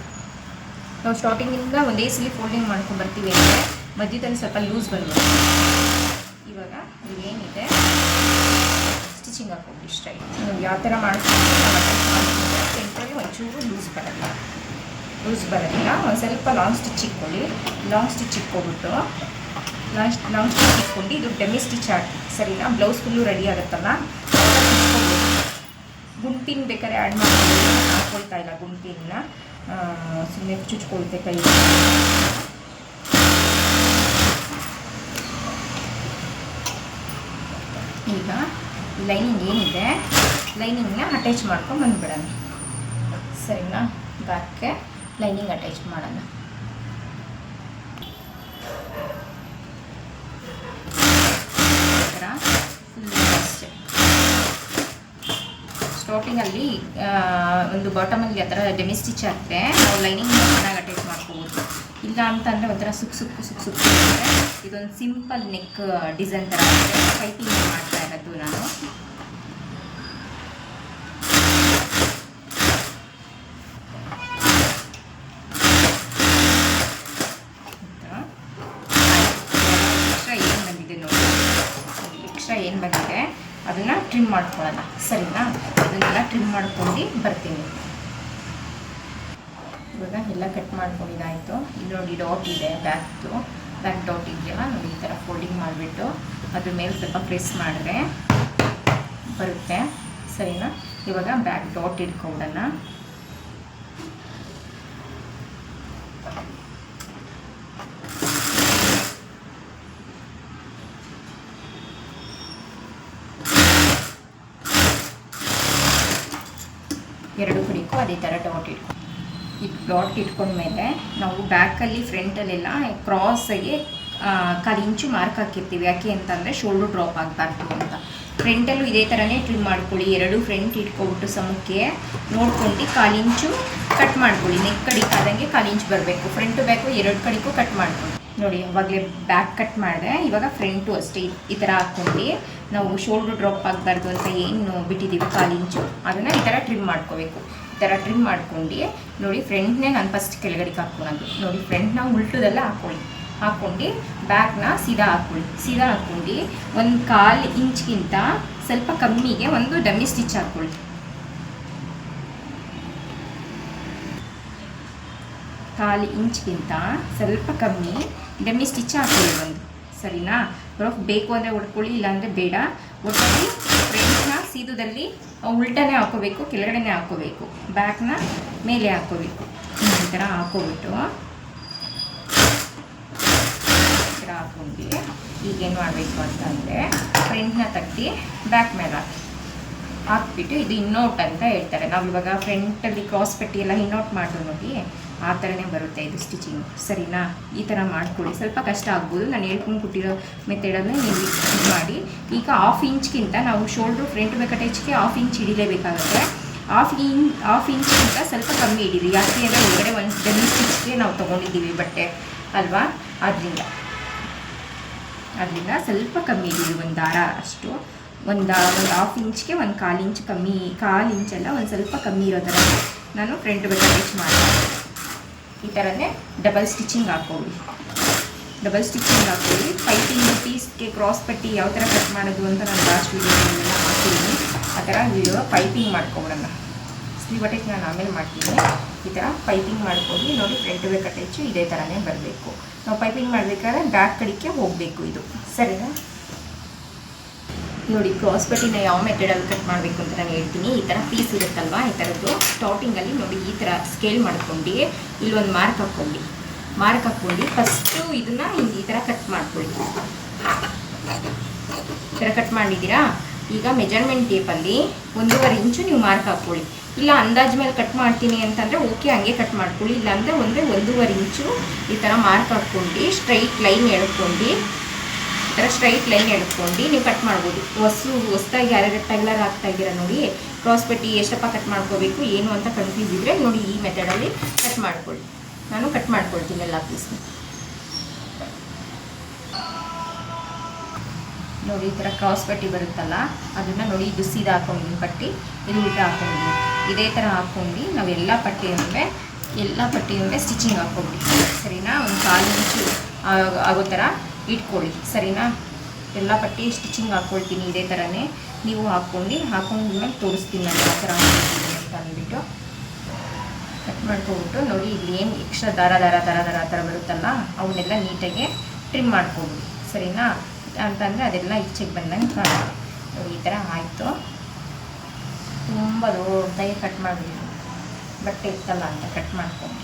ನಾವು ಸ್ಟಾರ್ಟಿಂಗಿಂದ ಒಂದೇ ಸಲ ಫೋಲ್ಡಿಂಗ್ ಮಾಡ್ಕೊಂಡು ಬರ್ತೀವಿ ಅಂದರೆ ಮಧ್ಯದಲ್ಲಿ ಸ್ವಲ್ಪ ಲೂಸ್ ಬಂದ್ಬಿಡುತ್ತೆ. ಇವಾಗ ಇದೇನಿದೆ ಸ್ಟಿಚಿಂಗ್ ಹಾಕ್ಕೊಂಡು ಸ್ಟ್ರೈಟ್ ನೀವು ಯಾವ ಥರ ಮಾಡ್ಕೊಂಡು ಸೆಂಟ್ರಲ್ಲಿ ಒಂಚೂರು ಲೂಸ್ ಬರೋದಿಲ್ಲ. ಒಂದು ಸ್ವಲ್ಪ ಲಾಂಗ್ ಸ್ಟಿಚ್ ಇಟ್ಕೊಳ್ಳಿ. ಲಾಂಗ್ ಸ್ಟಿಚ್ ಇಟ್ಕೊಬಿಟ್ಟು ಲಾಂಗ್ ಸ್ಟಿಚ್ ಇಟ್ಕೊಂಡು ಇದು ಡೆಮಿ ಸ್ಟಿಚ್ ಹಾಕಿ, ಸರಿನಾ? ಬ್ಲೌಸ್ ಫುಲ್ಲು ರೆಡಿ ಆಗುತ್ತಲ್ಲ, ಗುಂಪಿನ ಬೇಕಾದ್ರೆ ಆ್ಯಡ್ ಮಾಡ್ಕೊಂಡು ಹಾಕ್ಕೊಳ್ತಾ ಇಲ್ಲ. ಗುಂಪಿನ ಸುಮ್ಮನೆ ಚುಚ್ಕೊಳ್ತೆ ಕೈ. ಈಗ ಲೈನಿಂಗ್ ಏನಿದೆ ಲೈನಿಂಗ್ನ ಅಟ್ಯಾಚ್ ಮಾಡ್ಕೊಂಡು ಬಂದುಬಿಡೋಣ, ಸರಿನಾ? ಬ್ಯಾಕ್ಗೆ ಲೈನಿಂಗ್ ಅಟ್ಯಾಚ್ ಮಾಡೋಣ. ಸ್ಟಾರ್ಟಿಂಗಲ್ಲಿ ಒಂದು ಬಾಟಮಲ್ಲಿ ಆ ಥರ ಡೆಮಿ ಸ್ಟಿಚ್ ಹಾಕಿದ್ರೆ ನಾವು ಲೈನಿಂಗ್ ಚೆನ್ನಾಗಿ ಅಟ್ಯಾಚ್ ಮಾಡ್ಕೋಬೋದು. ಇಲ್ಲ ಅಂತಂದರೆ ಒಂಥರ ಸುಕ್ಕು ಇದೊಂದು ಸಿಂಪಲ್ ನೆಕ್ ಡಿಸೈನ್ ಥರ ಆಗುತ್ತೆ. ಪೈಪಿಂಗ್ ಮಾಡ್ತಾ ಇರೋದು ನಾನು. ಎಕ್ಸ್ಟ್ರಾ ಏನು ಬಂದಿದೆ ಅದನ್ನು ಟ್ರಿಮ್ ಮಾಡ್ಕೊಳ್ಳೋಣ, ಸರಿನಾ? ಅದನ್ನೆಲ್ಲ ಟ್ರಿಮ್ ಮಾಡ್ಕೊಂಡು ಬರ್ತೀನಿ. ಇವಾಗ ಎಲ್ಲ ಕಟ್ ಮಾಡ್ಕೊಂಡಿದ್ದಾಯಿತು. ಇಲ್ಲಿ ನೋಡಿ ಡಾಟ್ ಇದೆ, ಬ್ಯಾಕ್ ಡಾಟ್ ಇದೆಯಲ್ಲ ನೋಡಿ, ಈ ಥರ ಫೋಲ್ಡಿಂಗ್ ಮಾಡಿಬಿಟ್ಟು ಅದ್ರ ಮೇಲೆ ಸ್ವಲ್ಪ ಪ್ರೆಸ್ ಮಾಡಿದ್ರೆ ಬರುತ್ತೆ, ಸರಿನಾ? ಇವಾಗ ಬ್ಯಾಕ್ ಡಾಟ್ ಇಟ್ಕೊಳ್ಳೋಣ. ಎರಡು ಕಡೆಗೂ ಅದೇ ಥರ ಡಾಟ್ ಇಟ್ಕೊಂಡ್ಮೇಲೆ ನಾವು ಬ್ಯಾಕಲ್ಲಿ ಫ್ರಂಟಲ್ಲೆಲ್ಲ ಕ್ರಾಸಾಗಿ 1/4 ಇಂಚು ಮಾರ್ಕ್ ಹಾಕಿರ್ತೀವಿ. ಯಾಕೆ ಅಂತಂದರೆ ಶೋಲ್ಡ್ರ್ ಡ್ರಾಪ್ ಆಗಬಾರ್ದು ಅಂತ. ಫ್ರಂಟಲ್ಲೂ ಇದೇ ಥರನೇ ಟ್ರಿಮ್ ಮಾಡ್ಕೊಳ್ಳಿ. ಎರಡು ಫ್ರಂಟ್ ಇಟ್ಕೊಬಿಟ್ಟು ಸಮಕ್ಕೆ ನೋಡ್ಕೊಂಡು 1/4 ಇಂಚು ಕಟ್ ಮಾಡ್ಕೊಳ್ಳಿ. ನೆಕ್ ಕಡೆಗೆ ಆದಂಗೆ 1/4 ಇಂಚು ಬರಬೇಕು. ಫ್ರಂಟು ಬ್ಯಾಕು ಎರಡು ಕಡೆಗೂ ಕಟ್ ಮಾಡ್ಕೊಳ್ಳಿ. ನೋಡಿ ಅವಾಗಲೇ ಬ್ಯಾಕ್ ಕಟ್ ಮಾಡಿದೆ, ಇವಾಗ ಫ್ರಂಟು ಅಷ್ಟೇ ಈ ಥರ ಹಾಕ್ಕೊಂಡು ನಾವು ಶೋಲ್ಡ್ರ್ ಡ್ರಾಪ್ ಆಗಬಾರ್ದು ಅಂತ ಏನು ಬಿಟ್ಟಿದ್ದೀವಿ 1/4 ಇಂಚು ಅದನ್ನು ಈ ಥರ ಟ್ರಿಮ್ ಮಾಡ್ಕೋಬೇಕು. ಈ ಥರ ಟ್ರಿಮ್ ಮಾಡ್ಕೊಂಡು ನೋಡಿ ಫ್ರಂಟ್ನೇ ನಾನು ಫಸ್ಟ್ ಕೆಳಗಡೆಗೆ ಹಾಕ್ಕೊಳ್ಳೋದು. ನೋಡಿ ಫ್ರಂಟ್ನ ಉಲ್ಟದೆಲ್ಲ ಹಾಕ್ಕೊಂಡು ಬ್ಯಾಕ್ನ ಸೀದಾ ಹಾಕ್ಕೊಂಡು 1/4 ಇಂಚ್ಗಿಂತ ಸ್ವಲ್ಪ ಕಮ್ಮಿಗೆ ಒಂದು ಡಮ್ಮಿ ಸ್ಟಿಚ್ ಹಾಕ್ಕೊಳ್ಳಿ. ಕಾಲು ಇಂಚ್ಗಿಂತ ಸ್ವಲ್ಪ ಕಮ್ಮಿ ಡಮ್ಮಿ ಸ್ಟಿಚ್ ಹಾಕ್ಕೊಳ್ಳಿ ಒಂದು, ಸರಿನಾ? ರಫ್ ಬೇಕು ಅಂದರೆ ಹೊಡ್ಕೊಳ್ಳಿ, ಇಲ್ಲಾಂದರೆ ಬೇಡ. ಒಟ್ಟಾಗಿ ಫ್ರಂಟ್ನ ಬ್ಯಾಕ್ನ ಸೀದದಲ್ಲಿ ಉಲ್ಟನೇ ಹಾಕೋಬೇಕು, ಕೆಳಗಡೆನೇ ಹಾಕೋಬೇಕು, ಬ್ಯಾಕ್ನ ಮೇಲೆ ಹಾಕೋಬೇಕು. ಈ ಥರ ಹಾಕೋಬಿಟ್ಟು ಈ ಥರ ಹಾಕೊಂಡು ಈಗೇನು ಮಾಡಬೇಕು ಅಂತಂದರೆ ಫ್ರಂಟ್ನ ತೆಗ್ದು ಬ್ಯಾಕ್ ಮೇಲೆ ಹಾಕ್ಬಿಟ್ಟು ಇದು ಇನ್ನೋಟ್ ಅಂತ ಹೇಳ್ತಾರೆ. ನಾವು ಇವಾಗ ಫ್ರಂಟಲ್ಲಿ ಕ್ರಾಸ್ ಪಟ್ಟಿ ಎಲ್ಲ ಇನ್ನೋಟ್ ಮಾಡಿದ್ರು ನೋಡಿ, ಆ ಥರನೇ ಬರುತ್ತೆ ಇದು ಸ್ಟಿಚಿಂಗ್. ಸರಿನಾ? ಈ ಥರ ಮಾಡ್ಕೊಳ್ಳಿ. ಸ್ವಲ್ಪ ಕಷ್ಟ ಆಗ್ಬೋದು, ನಾನು ಹೇಳ್ಕೊಂಡು ಕೊಟ್ಟಿರೋ ಮೆಥಡನ್ನು ನೀವು ಇದು ಮಾಡಿ. ಈಗ 1/2 ಇಂಚ್ಗಿಂತ ನಾವು ಶೋಲ್ಡ್ರು ಫ್ರಂಟ್ ಬೇಕಾಟೇಜ್ಗೆ 1/2 ಇಂಚ್ ಹಿಡಿಲೇಬೇಕಾಗುತ್ತೆ. 1/2 ಇಂಚ್ಗಿಂತ ಸ್ವಲ್ಪ ಕಮ್ಮಿ ಹಿಡೀರಿ. ಯಾಕೆ ಅಂದರೆ ಒಳಗಡೆ ಒಂದು ಡಮ್ಮಿ ಸ್ಟಿಚ್ಗೆ ನಾವು ತೊಗೊಂಡಿದ್ದೀವಿ ಬಟ್ಟೆ ಅಲ್ವಾ, ಅದರಿಂದ ಸ್ವಲ್ಪ ಕಮ್ಮಿ ಹಿಡೀರಿ. ಒಂದು ದಾರ ಅಷ್ಟು, ಒಂದು 1/2 ಇಂಚ್ಗೆ ಒಂದು 1/4 ಇಂಚ್ ಕಮ್ಮಿ, 1/4 ಇಂಚಲ್ಲ, ಒಂದು ಸ್ವಲ್ಪ ಕಮ್ಮಿ ಇರೋ ಥರ ನಾನು ಫ್ರಂಟ್ ಬೇಕಾಟೇಜ್ ಮಾಡಿ ಈ ಥರನೇ ಡಬಲ್ ಸ್ಟಿಚಿಂಗ್ ಹಾಕ್ಕೊಳ್ಳಿ. ಪೈಪಿಂಗ್ ಪೀಸ್ಗೆ ಕ್ರಾಸ್ ಪಟ್ಟಿ ಯಾವ ಥರ ಕಟ್ ಮಾಡೋದು ಅಂತ ನಾನು ಲಾಸ್ಟ್ ವೀಡಿಯೋಗಳನ್ನೆಲ್ಲ ಹಾಕ್ತೀನಿ. ಆ ಥರ ವೀಡಿಯೋ ಪೈಪಿಂಗ್ ಮಾಡ್ಕೊಬಿಡೋಣ. ಸ್ಲೀವ್ ಅಟ್ಯಾಚ್ ನಾನು ಆಮೇಲೆ ಮಾಡ್ತೀನಿ. ಈ ಥರ ಪೈಪಿಂಗ್ ಮಾಡ್ಕೊಂಡು ನೋಡಿ, ಫ್ರಂಟ್ ಬೇಕಾಟೇಜು ಇದೇ ಥರನೇ ಬರಬೇಕು. ನಾವು ಪೈಪಿಂಗ್ ಮಾಡಬೇಕಾದ್ರೆ ಬ್ಯಾಕ್ ಕಡೆಗೆ ಹೋಗಬೇಕು. ಇದು ಸರಿನಾ? ನೋಡಿ, ಕ್ರಾಸ್ ಪಟ್ಟಿನ ಯಾವ ಮೆಥಡಲ್ಲಿ ಕಟ್ ಮಾಡಬೇಕು ಅಂತ ನಾನು ಹೇಳ್ತೀನಿ. ಈ ಥರ ಪೀಸ್ ಇರುತ್ತಲ್ವ, ಈ ಥರದ್ದು ಸ್ಟಾರ್ಟಿಂಗಲ್ಲಿ ನೋಡಿ ಈ ಥರ ಸ್ಕೇಲ್ ಮಾಡ್ಕೊಂಡು ಇಲ್ಲೊಂದು ಮಾರ್ಕ್ ಹಾಕ್ಕೊಂಡು ಫಸ್ಟು ಇದನ್ನು ಈ ಥರ ಕಟ್ ಮಾಡ್ಕೊಳ್ಳಿ. ಈ ಥರ ಕಟ್ ಮಾಡಿದ್ದೀರಾ? ಈಗ ಮೆಜರ್ಮೆಂಟ್ ಟೇಪಲ್ಲಿ 1.5 ಇಂಚು ನೀವು ಮಾರ್ಕ್ ಹಾಕ್ಕೊಳ್ಳಿ. ಇಲ್ಲ ಅಂದಾಜು ಮೇಲೆ ಕಟ್ ಮಾಡ್ತೀನಿ ಅಂತಂದರೆ ಓಕೆ, ಹಂಗೆ ಕಟ್ ಮಾಡ್ಕೊಳ್ಳಿ. ಇಲ್ಲಾಂದರೆ 1.5 ಇಂಚು ಈ ಥರ ಮಾರ್ಕ್ ಹಾಕ್ಕೊಂಡು ಸ್ಟ್ರೈಟ್ ಲೈನ್ ಎಳ್ಕೊಂಡು ಸ್ಟ್ರೈಟ್ ಲೈನ್ ಎಳ್ಕೊಂಡು ನೀವು ಕಟ್ ಮಾಡ್ಬೋದು. ಹೊಸದಾಗಿ ಯಾರ್ಯಾರು ಟೈಲರ್ ಆಗ್ತಾ ಇದ್ದೀರಾ ನೋಡಿ, ಕ್ರಾಸ್ ಪಟ್ಟಿ ಎಷ್ಟಪ್ಪ ಕಟ್ ಮಾಡ್ಕೋಬೇಕು ಏನು ಅಂತ ಕನ್ಫ್ಯೂಸ್ ಇದ್ದರೆ ನೋಡಿ, ಈ ಮೆಥಡಲ್ಲಿ ಕಟ್ ಮಾಡ್ಕೊಳ್ಳಿ. ನಾನು ಕಟ್ ಮಾಡ್ಕೊಳ್ತೀನಿ ಎಲ್ಲ ಪೀಸ್ನ. ನೋಡಿ, ಈ ಥರ ಕ್ರಾಸ್ ಪಟ್ಟಿ ಬರುತ್ತಲ್ಲ, ಅದನ್ನು ನೋಡಿ, ಇದು ಸೀದಾ ಹಾಕೊಂಡಿದ್ದೀನಿ ಪಟ್ಟಿ, ಇದು ಉಲ್ಟಾ ಹಾಕೊಂಡಿದ್ದೀನಿ. ಇದೇ ಥರ ಹಾಕ್ಕೊಂಡು ನಾವು ಎಲ್ಲ ಪಟ್ಟಿಯೊಂದೇ ಸ್ಟಿಚಿಂಗ್ ಹಾಕ್ಕೊಂಡ್ಬಿಡಿ. ಸರಿನಾ? ಒಂದು 1/4 ಇಂಚು ಆಗೋ ಥರ ಇಟ್ಕೊಳ್ಳಿ. ಸರಿನಾ? ಎಲ್ಲ ಪಟ್ಟಿ ಸ್ಟಿಚಿಂಗ್ ಹಾಕ್ಕೊಳ್ತೀನಿ ಇದೇ ಥರನೇ. ನೀವು ಹಾಕ್ಕೊಂಡ್ಮೇಲೆ ತೋರಿಸ್ತೀನಿ ನಾನು ಯಾವ ಥರ ಹಾಕ್ಕೊಳ್ತೀನಿ ಅಂತ ಅಂದ್ಬಿಟ್ಟು ಕಟ್ ಮಾಡ್ಕೊಬಿಟ್ಟು ನೋಡಿ, ಇಲ್ಲಿ ಏನು ಎಕ್ಸ್ಟ್ರಾ ದಾರ ಥರ ಬರುತ್ತಲ್ಲ, ಅವನ್ನೆಲ್ಲ ನೀಟಾಗಿ ಟ್ರಿಮ್ ಮಾಡ್ಕೊಬಿಡಿ. ಸರಿನಾ? ಅಂತಂದರೆ ಅದೆಲ್ಲ ಈಚೆಗೆ ಬಂದಂಗೆ ಕಾಣುತ್ತೆ. ನೋಡಿ, ಈ ಥರ ಆಯಿತು. ತುಂಬ ದೊಡ್ಡದಾಗಿ ಕಟ್ ಮಾಡಿಬಿಡಿ, ಬಟ್ಟೆ ಇತ್ತಲ್ಲ ಅಂತ ಕಟ್ ಮಾಡ್ಕೊಂಡು.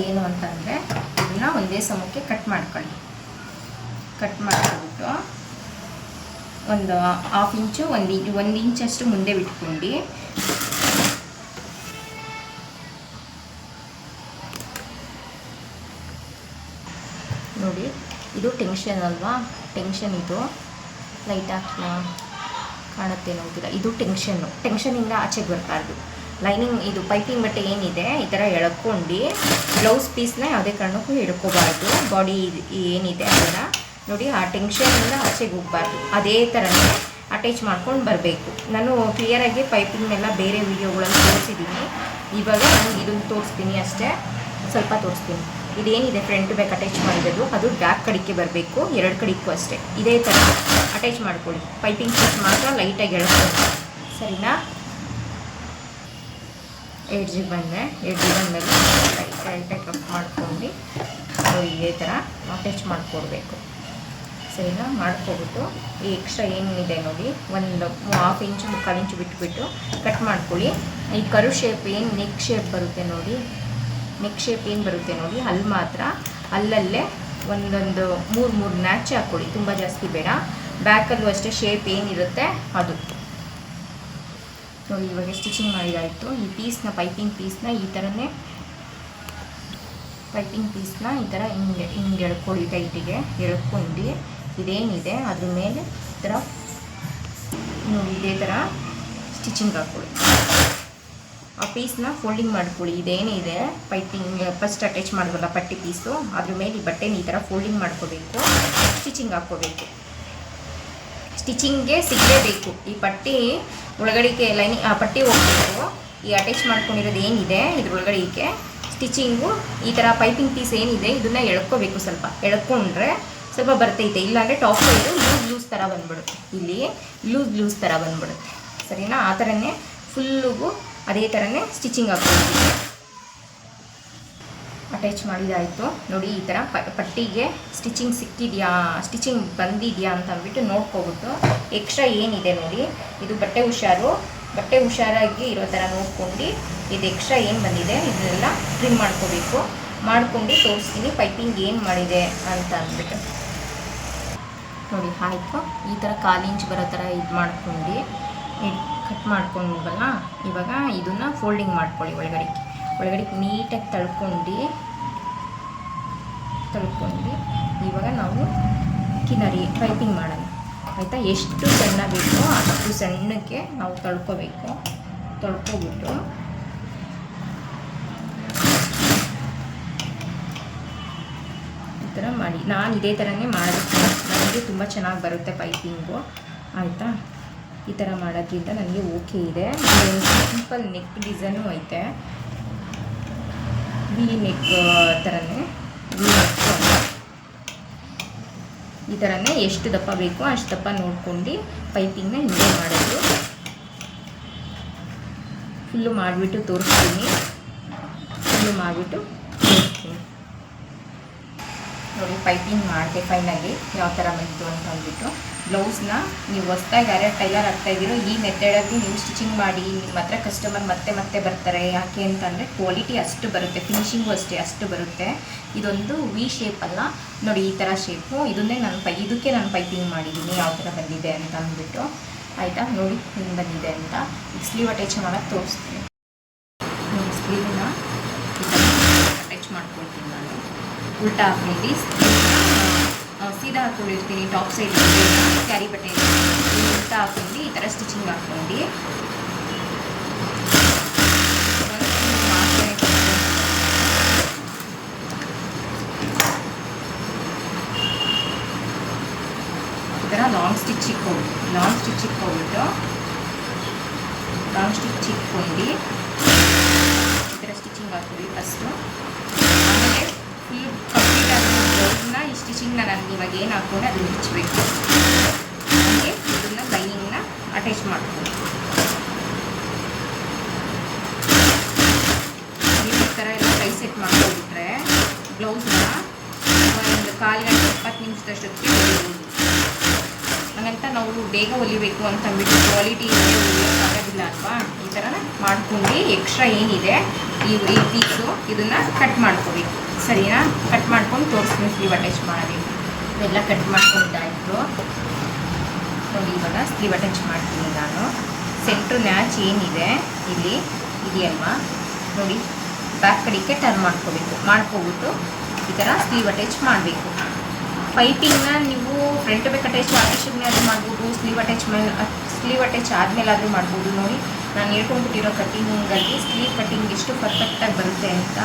ಏನು ಅಂತಂದರೆ ಇದನ್ನು ಒಂದೇ ಸಮಕ್ಕೆ ಕಟ್ ಮಾಡ್ಕೊಳ್ಳಿ. ಕಟ್ ಮಾಡಿಬಿಟ್ಟು ಒಂದು 1/2 ಇಂಚು 1 ಇಂಚಷ್ಟು ಮುಂದೆ ಬಿಟ್ಕೊಂಡು ನೋಡಿ, ಇದು ಟೆನ್ಷನ್ ಅಲ್ವಾ, ಇದು ಲೈಟ್ ಹಾಕಿ ಕಾಣುತ್ತೆ ನೋಡ್ತೀರಾ, ಇದು ಟೆನ್ಷನಿಂದ ಆಚೆಗೆ ಬರಬಾರ್ದು. ಲೈನಿಂಗ್ ಇದು ಪೈಪಿಂಗ್ ಬಟ್ಟೆ ಏನಿದೆ ಈ ಥರ ಎಳ್ಕೊಂಡು ಬ್ಲೌಸ್ ಪೀಸ್ನ ಯಾವುದೇ ಕಾರಣಕ್ಕೂ ಎಳ್ಕೋಬಾರ್ದು. ಬಾಡಿ ಏನಿದೆ ಅದನ್ನು ನೋಡಿ, ಆ ಟೆನ್ಷನಿಂದ ಆಚೆಗೆ ಹೋಗಬಾರ್ದು. ಅದೇ ಥರನೇ ಅಟ್ಯಾಚ್ ಮಾಡ್ಕೊಂಡು ಬರಬೇಕು. ನಾನು ಕ್ಲಿಯರಾಗಿ ಪೈಪಿಂಗ್ನೆಲ್ಲ ಬೇರೆ ವೀಡಿಯೋಗಳನ್ನು ತೋರಿಸಿದ್ದೀನಿ. ಇವಾಗ ನಾನು ಇದನ್ನು ತೋರಿಸ್ತೀನಿ ಅಷ್ಟೇ, ಸ್ವಲ್ಪ ತೋರಿಸ್ತೀನಿ. ಇದೇನಿದೆ ಫ್ರಂಟ್ ಬ್ಯಾಕ್ ಅಟ್ಯಾಚ್ ಮಾಡಿರೋದು, ಅದು ಬ್ಯಾಕ್ ಕಡೆಗೆ ಬರಬೇಕು, 2 ಕಡೆಗೂ ಅಷ್ಟೇ. ಇದೇ ಥರ ಅಟ್ಯಾಚ್ ಮಾಡ್ಕೊಳ್ಳಿ. ಪೈಪಿಂಗ್ ಪೀಸ್ ಮಾತ್ರ ಲೈಟಾಗಿ ಎಳ್ಕೊಂಡು. ಸರಿನಾ? ಎಡ್ಜಿಗೆ ಬಂದಮೇಲೆ ಲೈಟಾಗಿ ಕಟ್ ಮಾಡ್ಕೊಂಡು ಇದೇ ಥರ ಅಟ್ಯಾಚ್ ಮಾಡಿಕೊಡ್ಬೇಕು. ಸರಿನಾ? ಮಾಡ್ಕೊಬಿಟ್ಟು ಈ ಎಕ್ಸ್ಟ್ರಾ ಏನಿದೆ ನೋಡಿ, ಒಂದು 1/2 ಇಂಚು 3/4 ಇಂಚು ಬಿಟ್ಬಿಟ್ಟು ಕಟ್ ಮಾಡ್ಕೊಳ್ಳಿ. ಈ ಕರು ಶೇಪ್ ಏನು ನೆಕ್ ಶೇಪ್ ಬರುತ್ತೆ ನೋಡಿ, ಅಲ್ಲಿ ಮಾತ್ರ ಅಲ್ಲಲ್ಲೇ ಒಂದೊಂದು 3 ನ್ಯಾಚ್ ಹಾಕ್ಕೊಳ್ಳಿ, ತುಂಬ ಜಾಸ್ತಿ ಬೇಡ. ಬ್ಯಾಕಲ್ಲೂ ಅಷ್ಟೇ ಶೇಪ್ ಏನಿರುತ್ತೆ ಅದು ನೋಡಿ. ಇವಾಗ ಸ್ಟಿಚಿಂಗ್ ಮಾಡಿದಾಯಿತು. ಈ ಪೈಪಿಂಗ್ ಪೀಸ್ನ ಈ ಥರನೇ ಈ ಥರ ಹಿಂಗೆ ಎಳ್ಕೊಳ್ಳಿ, ಟೈಟಿಗೆ ಎಳ್ಕೊಂಡು ಇದೇನಿದೆ ಅದ್ರ ಮೇಲೆ ಈ ಥರ ನೋಡಿ, ಇದೇ ಥರ ಸ್ಟಿಚಿಂಗ್ ಹಾಕ್ಕೊಳ್ಳಿ. ಆ ಪೀಸ್ನ ಫೋಲ್ಡಿಂಗ್ ಮಾಡ್ಕೊಳ್ಳಿ. ಇದೇನಿದೆ ಪೈಪಿಂಗ್ ಫಸ್ಟ್ ಅಟ್ಯಾಚ್ ಮಾಡೋಲ್ಲ ಪಟ್ಟಿ ಪೀಸು, ಅದ್ರ ಮೇಲೆ ಈ ಬಟ್ಟೆನ ಈ ಥರ ಫೋಲ್ಡಿಂಗ್ ಮಾಡ್ಕೋಬೇಕು, ಸ್ಟಿಚಿಂಗ್ ಹಾಕ್ಕೋಬೇಕು. ಸ್ಟಿಚಿಂಗ್ಗೆ ಸಿಗಲೇಬೇಕು. ಈ ಪಟ್ಟಿ ಒಳಗಡೆಗೆ ಲೈನಿಂಗ್ ಆ ಪಟ್ಟಿ ಹೋಗ್ಬೇಕು. ಈ ಅಟ್ಯಾಚ್ ಮಾಡ್ಕೊಂಡಿರೋದು ಏನಿದೆ ಇದ್ರೊಳಗಡೆಗೆ ಸ್ಟಿಚಿಂಗು ಈ ಥರ ಪೈಪಿಂಗ್ ಪೀಸ್ ಏನಿದೆ ಇದನ್ನು ಎಳ್ಕೋಬೇಕು. ಸ್ವಲ್ಪ ಎಳ್ಕೊಂಡ್ರೆ ಸ್ವಲ್ಪ ಬರ್ತೈತೆ, ಇಲ್ಲಾಂದರೆ ಟಾಪ್ ಸೈಡು ಲೂಸ್ ಥರ ಬಂದ್ಬಿಡುತ್ತೆ, ಇಲ್ಲಿ ಲೂಸ್ ಥರ ಬಂದ್ಬಿಡುತ್ತೆ. ಸರಿನಾ? ಆ ಥರನೇ ಫುಲ್ಲಿಗೂ ಅದೇ ಥರನೇ ಸ್ಟಿಚಿಂಗ್ ಹಾಕ್ಕೊಳ್ತೀವಿ. ಅಟ್ಯಾಚ್ ಮಾಡಿದಾಯಿತು. ನೋಡಿ ಈ ಥರ ಪಟ್ಟಿಗೆ ಸ್ಟಿಚಿಂಗ್ ಸಿಕ್ಕಿದೆಯಾ, ಸ್ಟಿಚಿಂಗ್ ಬಂದಿದೆಯಾ ಅಂತ ಅಂದ್ಬಿಟ್ಟು ನೋಡ್ಕೊಬಿಟ್ಟು ಎಕ್ಸ್ಟ್ರಾ ಏನಿದೆ ನೋಡಿ, ಇದು ಬಟ್ಟೆ ಹುಷಾರಾಗಿ ಇರೋ ಥರ ನೋಡ್ಕೊಂಡು ಇದು ಎಕ್ಸ್ಟ್ರಾ ಏನು ಬಂದಿದೆ ಇದನ್ನೆಲ್ಲ ಟ್ರಿಮ್ ಮಾಡ್ಕೋಬೇಕು. ಮಾಡ್ಕೊಂಡು ತೋರಿಸ್ತೀನಿ ಪೈಪಿಂಗ್ ಏನು ಮಾಡಿದೆ ಅಂತ ಅಂದ್ಬಿಟ್ಟು. ನೋಡಿ ಆಯಿತು, ಈ ಥರ 1/4 ಇಂಚ್ ಬರೋ ಥರ ಇದು ಮಾಡ್ಕೊಂಡು ಕಟ್ ಮಾಡ್ಕೊಂಡ್ವಲ್ಲ, ಇವಾಗ ಇದನ್ನು ಫೋಲ್ಡಿಂಗ್ ಮಾಡ್ಕೊಳ್ಳಿ. ಒಳಗಡೆ ನೀಟಾಗಿ ತಳ್ಕೊಂಡು ಇವಾಗ ನಾವು ಕಿನ್ನರಿ ಪೈಪಿಂಗ್ ಮಾಡೋಣ ಆಯಿತಾ. ಎಷ್ಟು ಸಣ್ಣ ಬೇಕೋ ಅಷ್ಟು ಸಣ್ಣಕ್ಕೆ ನಾವು ತೊಳ್ಕೊಬಿಟ್ಟು ಈ ಥರ ಮಾಡಿ. ನಾನು ಇದೇ ಥರನೇ ಮಾಡೋದಕ್ಕೆ ನನಗೆ ತುಂಬ ಚೆನ್ನಾಗಿ ಬರುತ್ತೆ ಪೈಪಿಂಗು ಆಯಿತಾ. ಈ ಥರ ಮಾಡೋದ್ರಿಂದ ನನಗೆ ಓಕೆ ಇದೆ. ಸಿಂಪಲ್ ನೆಕ್ ಡಿಸೈನು ಐತೆ, ವಿ ನೆಕ್ ಥರನೇ, ವಿ ನೆಕ್ ಈ ಥರನೇ ಎಷ್ಟು ದಪ್ಪ ಬೇಕೋ ಅಷ್ಟು ದಪ್ಪ ನೋಡ್ಕೊಂಡು ಪೈಪಿಂಗ್ನ ಹಿಂಗೆ ಮಾಡೋದು. ಫುಲ್ಲು ಮಾಡಿಬಿಟ್ಟು ತೋರಿಸ್ತೀನಿ. ನೋಡಿ ಪೈಪಿಂಗ್ ಮಾಡಿದೆ ಫೈನಲಿ ಯಾವ ಥರ ಬಂತು ಅಂತ ಅಂದ್ಬಿಟ್ಟು. ಬ್ಲೌಸ್ನ ನೀವು ಹೊಸ್ದಾಗಿ ಯಾರ್ಯಾರು ಟೈಲರ್ ಆಗ್ತಾಯಿದ್ದೀರೋ ಈ ಮೆಥಡಲ್ಲಿ ನೀವು ಸ್ಟಿಚಿಂಗ್ ಮಾಡಿ, ನಿಮ್ಮ ಹತ್ರ ಕಸ್ಟಮರ್ ಮತ್ತೆ ಬರ್ತಾರೆ. ಯಾಕೆ ಅಂತಂದರೆ ಕ್ವಾಲಿಟಿ ಅಷ್ಟು ಬರುತ್ತೆ, ಫಿನಿಶಿಂಗು ಅಷ್ಟು ಬರುತ್ತೆ. ಇದೊಂದು ವಿ ಶೇಪ್ ಅಲ್ಲ ನೋಡಿ, ಈ ಥರ ಶೇಪು. ಇದನ್ನೇ ಇದಕ್ಕೆ ನಾನು ಪೈಪಿಂಗ್ ಮಾಡಿದ್ದೀನಿ ಯಾವ ಥರ ಬಂದಿದೆ ಅಂತ ಅಂದ್ಬಿಟ್ಟು ಆಯಿತಾ. ನೋಡಿ ಹಿಂಗೆ ಬಂದಿದೆ ಅಂತ. ಈಗ ಸ್ಲೀವ್ ಅಟ್ಯಾಚ್ ಮಾಡೋಕ್ಕೆ ತೋರಿಸ್ತೀನಿ. ಸ್ಲೀವ್ನ ಅಟ್ಯಾಚ್ ಮಾಡ್ಕೊಳ್ತೀನಿ ನಾನು. ಉಲ್ಟಾ ಹಾಕೊಂಡು ಸೀದಾ ಹಾಕ್ಕೊಂಡಿರ್ತೀನಿ ಟಾಪ್ ಸೈಡ್ ಕ್ಯಾರಿ ಬಟ್ಟೆ ಉಲ್ಟಾ ಹಾಕೊಂಡು ಈ ಥರ ಸ್ಟಿಚಿಂಗ್ ಹಾಕ್ಕೊಂಡು ಈ ಥರ ಲಾಂಗ್ ಸ್ಟಿಚ್ ಇಟ್ಕೊಂಡು ಈ ಥರ ಸ್ಟಿಚಿಂಗ್ ಹಾಕ್ಕೊಳ್ಳಿ ಫಸ್ಟು. ಆಮೇಲೆ ಫುಲ್ ಕಂಪ್ಲೀಟ್ ಆದ ಬ್ಲೌಸ್ನ ಈ ಸ್ಟಿಚಿಂಗ್ನ ನಾನು ಇವಾಗ ಏನು ಹಾಕ್ಕೊಂಡು ಅದನ್ನು ಬಿಚ್ಚಬೇಕು. ಹಾಗೆ ಇದನ್ನು ಲೈನಿಂಗ್ನ ಅಟ್ಯಾಚ್ ಮಾಡ್ಕೊಂಡು ಈ ಥರ ಎಲ್ಲ ಟೈ ಸೆಟ್ ಮಾಡ್ಕೊಂಡ್ಬಿಟ್ರೆ ಬ್ಲೌಸ್ನ ಒಂದು 1/4 ಗಂಟೆ 20 ನಿಮಿಷದಷ್ಟೊತ್ತಿಗೆ ಹೊಲಿಬೋದು. ಹಾಗಂತ ನಾವು ಬೇಗ ಹೊಲಿಬೇಕು ಅಂತ ಅಂದ್ಬಿಟ್ಟು ಕ್ವಾಲಿಟಿ ಹೊಲಿಯೋಕ್ಕಾಗೋದಿಲ್ಲ ಅಲ್ವಾ. ಈ ಥರ ಮಾಡ್ಕೊಂಡು ಎಕ್ಸ್ಟ್ರಾ ಏನಿದೆ ಈ ಪೀಸು ಇದನ್ನು ಕಟ್ ಮಾಡ್ಕೋಬೇಕು. ಸರಿನಾ? ಕಟ್ ಮಾಡ್ಕೊಂಡು ತೋರಿಸ್ತೀನಿ ಸ್ಲೀವ್ ಅಟ್ಯಾಚ್ ಮಾಡೋದು. ಇವೆಲ್ಲ ಕಟ್ ಮಾಡ್ಕೊಂಡಿದ್ದಾಯಿತು ನೋಡಿ. ಇವಾಗ ಸ್ಲೀವ್ ಅಟ್ಯಾಚ್ ಮಾಡ್ತೀನಿ ನಾನು. ಸೆಂಟ್ರ್ ಮ್ಯಾಚ್ ಏನಿದೆ ಇಲ್ಲಿ ಇದೆಯಲ್ವಾ ನೋಡಿ, ಬ್ಯಾಕ್ ಕಡೆಗೆ ಟರ್ನ್ ಮಾಡ್ಕೊಬಿಟ್ಟು ಈ ಥರ ಸ್ಲೀವ್ ಅಟ್ಯಾಚ್ ಮಾಡಬೇಕು. ಪೈಪಿಂಗ್ನ ನೀವು ಫ್ರಂಟ್ ಬ್ಯಾಕ್ ಅಟ್ಯಾಚ್ ಆದರೂ ಮಾಡ್ಬೋದು, ಸ್ಲೀವ್ ಅಟ್ಯಾಚ್ ಆದಮೇಲಾದರೂ ಮಾಡ್ಬೋದು. ನೋಡಿ ನಾನು ಹೇಳ್ಕೊಂಡ್ಬಿಟ್ಟಿರೋ ಕಟ್ಟಿಂಗಲ್ಲಿ ಸ್ಲೀವ್ ಕಟ್ಟಿಂಗ್ ಎಷ್ಟು ಪರ್ಫೆಕ್ಟಾಗಿ ಬರುತ್ತೆ ಅಂತ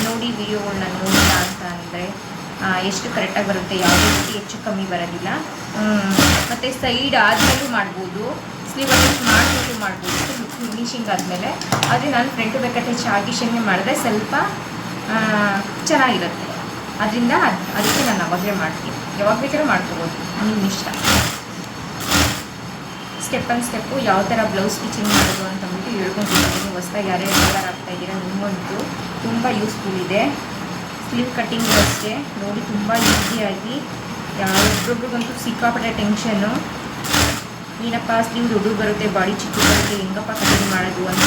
ನೋಡಿ. ವಿಡಿಯೋಗಳನ್ನ ನೋಡಿಲ್ಲ ಅಂತ ಅಂದರೆ ಎಷ್ಟು ಕರೆಕ್ಟಾಗಿ ಬರುತ್ತೆ, ಯಾವುದೇ ರೀತಿ ಹೆಚ್ಚು ಕಮ್ಮಿ ಬರೋದಿಲ್ಲ. ಮತ್ತು ಸೈಡ್ ಆದಮೇಲೂ ಮಾಡ್ಬೋದು, ಸ್ಲೀವ್ ಅಟ್ಯಾಚ್ ಮಾಡ್ಬೋದು ಫಿನಿಶಿಂಗ್ ಆದಮೇಲೆ. ಆದರೆ ನಾನು ಫ್ರಂಟ್ ಬ್ಯಾಕ್ ಅಟ್ಯಾಚ್ ಆಗಿಶನ್ನೇ ಮಾಡಿದ್ರೆ ಸ್ವಲ್ಪ ಚೆನ್ನಾಗಿರುತ್ತೆ. ಅದರಿಂದ ಅದಕ್ಕೆ ನಾನು ಅವಾಗಲೇ ಮಾಡ್ತೀನಿ. ಯಾವಾಗ ಬೇಕಾದ್ರೂ ಮಾಡ್ಕೋಬೋದು, ನಿಮ್ಮ ಇಷ್ಟ. ಸ್ಟೆಪ್ ಬೈ ಸ್ಟೆಪ್ಪು ಯಾವ ಥರ ಬ್ಲೌಸ್ ಸ್ಟಿಚಿಂಗ್ ಮಾಡೋದು ಅಂತಂದ್ಬಿಟ್ಟು ಹೇಳ್ಕೊಂಡಿದ್ದೀನಿ. ಹೊಸದಾಗಿ ಯಾರ್ಯಾರು ಕಲರ್ ಆಗ್ತಾಯಿದ್ದೀರಾ ನಿಮಗಂತೂ ತುಂಬ ಯೂಸ್ಫುಲ್ ಇದೆ. ಸ್ಲೀವ್ ಕಟ್ಟಿಂಗು ಅಷ್ಟೇ ನೋಡಿ, ತುಂಬ ಈಸಿಯಾಗಿ. ಒಬ್ಬೊಬ್ರಿಗಂತೂ ಸಿಕ್ಕಾಪಟ್ಟೆ ಟೆನ್ಷನ್ನು, ಏನಪ್ಪ ಸ್ಲೀವ್ ದೊಡ್ಡ ಬರುತ್ತೆ, ಬಾಡಿ ಚಿಕ್ಕ ಬರುತ್ತೆ, ಹೆಂಗಪ್ಪ ಕಟಿಂಗ್ ಮಾಡೋದು ಅಂತ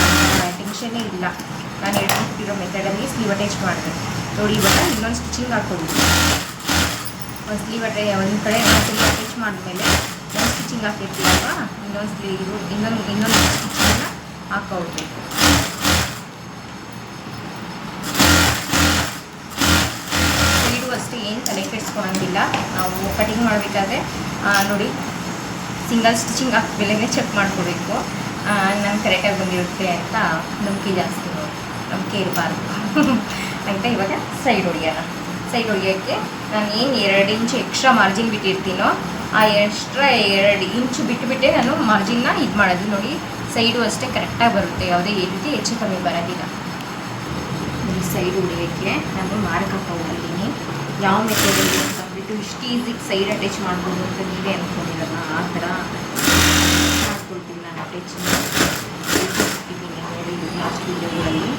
ಟೆನ್ಷನ್ನೇ ಇಲ್ಲ. ನಾನು ಹೇಳ್ಕೊಟ್ಟಿರೋ ಮೆಥಡಲ್ಲಿ ಸ್ಲೀವ್ ಅಟ್ಯಾಚ್ ಮಾಡಿದೆ ನೋಡಿ. ಇವಾಗ ಇನ್ನೊಂದು ಸ್ಟಿಚಿಂಗ್ ಹಾಕ್ಕೊಬೇಕು. ಒಂದು ಸ್ಲೀವ್ ಒಂದು ಕಡೆ ಸ್ಲೀವ್ ಅಟ್ಯಾಚ್ ಮಾಡಿದ್ಮೇಲೆ ಒಂದು ಸ್ಟಿಚಿಂಗ್ ಹಾಕಿರ್ತೀವಲ್ವ, ಇನ್ನೊಂದು ಸ್ಟಿಚಿಂಗನ್ನ ಹಾಕೋಬೇಕು. ಸೈಡು ಅಷ್ಟೇ ಏನು ತಲೆ ಕೆಡಿಸ್ಕೊಳಂಗಿಲ್ಲ. ನಾವು ಕಟಿಂಗ್ ಮಾಡಬೇಕಾದ್ರೆ ನೋಡಿ ಸಿಂಗಲ್ ಸ್ಟಿಚಿಂಗ್ ಹಾಕಿದ್ಮೇಲೆ ಚೆಕ್ ಮಾಡ್ಕೋಬೇಕು. ನಾನು ಕರೆಕ್ಟಾಗಿ ಬಂದಿರುತ್ತೆ ಅಂತ ನಂಬಿಕೆ ಜಾಸ್ತಿ, ನಂಬಿಕೆ ಇರಬಾರ್ದು ಆಯಿತಾ. ಇವಾಗ ಸೈಡ್ ಹೊಡಿಯೋಕ್ಕೆ ನಾನು ಏನು 2 ಇಂಚ್ ಎಕ್ಸ್ಟ್ರಾ ಮಾರ್ಜಿನ್ ಬಿಟ್ಟಿರ್ತೀನೋ ಆ ಎಕ್ಸ್ಟ್ರಾ 2 ಇಂಚ್ ಬಿಟ್ಟುಬಿಟ್ಟೆ ನಾನು ಮಾರ್ಜಿನ್ನ ಇದು ಮಾಡೋದು ನೋಡಿ. ಸೈಡು ಅಷ್ಟೇ ಕರೆಕ್ಟಾಗಿ ಬರುತ್ತೆ, ಯಾವುದೇ ರೀತಿ ಹೆಚ್ಚು ಕಮ್ಮಿ ಬರೋದಿಲ್ಲ. ಸೈಡ್ ಹೊಡಿಯೋಕ್ಕೆ ನಾನು ಮಾರ್ಕಪ್ ಹೋಗಿದ್ದೀನಿ. ಯಾವ ಮೆಥಡಲ್ಲಿ ಅಂತಂದ್ಬಿಟ್ಟು ಇಷ್ಟು ಈಸಿಗೆ ಸೈಡ್ ಅಟ್ಯಾಚ್ ಮಾಡ್ಬೋದು ಅಂತ ನೀವೇ ಅಂದ್ಕೊಂಡಿರಲ್ಲ. ಆ ಥರ ಮಾಡ್ಕೊಳ್ತೀನಿ ನಾನು ಅಟ್ಯಾಚ್ ಇಟ್ಟಿದ್ದೀನಿ ನೋಡಿ ಲಾಸ್ಟ್ ವೀಡಿಯೋಗಳಲ್ಲಿ.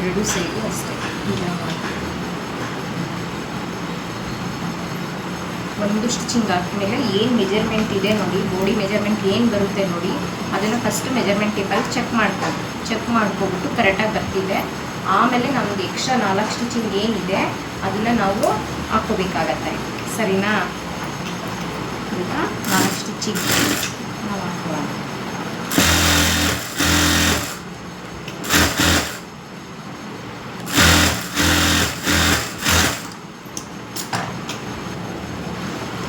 ಎರಡು ಸೈಡು ಅಷ್ಟೇ. ಒಂದು ಸ್ಟಿಚಿಂಗ್ ಆದಮೇಲೆ ಏನು ಮೆಜರ್ಮೆಂಟ್ ಇದೆ ನೋಡಿ, ಬಾಡಿ ಮೆಜರ್ಮೆಂಟ್ ಏನು ಬರುತ್ತೆ ನೋಡಿ, ಅದನ್ನು ಫಸ್ಟ್ ಮೆಜರ್ಮೆಂಟ್ ಟೇಪಲ್ಲಿ ಚೆಕ್ ಮಾಡ್ಕೊಬಿಟ್ಟು ಕರೆಕ್ಟಾಗಿ ಬರ್ತಿದೆ. ಆಮೇಲೆ ನಮ್ಮದು ಎಕ್ಸ್ಟ್ರಾ 4 ಸ್ಟಿಚಿಂಗ್ ಏನಿದೆ ಅದನ್ನು ನಾವು ಹಾಕ್ಕೋಬೇಕಾಗತ್ತೆ. ಸರಿನಾ? ಈಗ 4 ಸ್ಟಿಚಿಂಗ್ ನಾವು ಹಾಕೋಣ.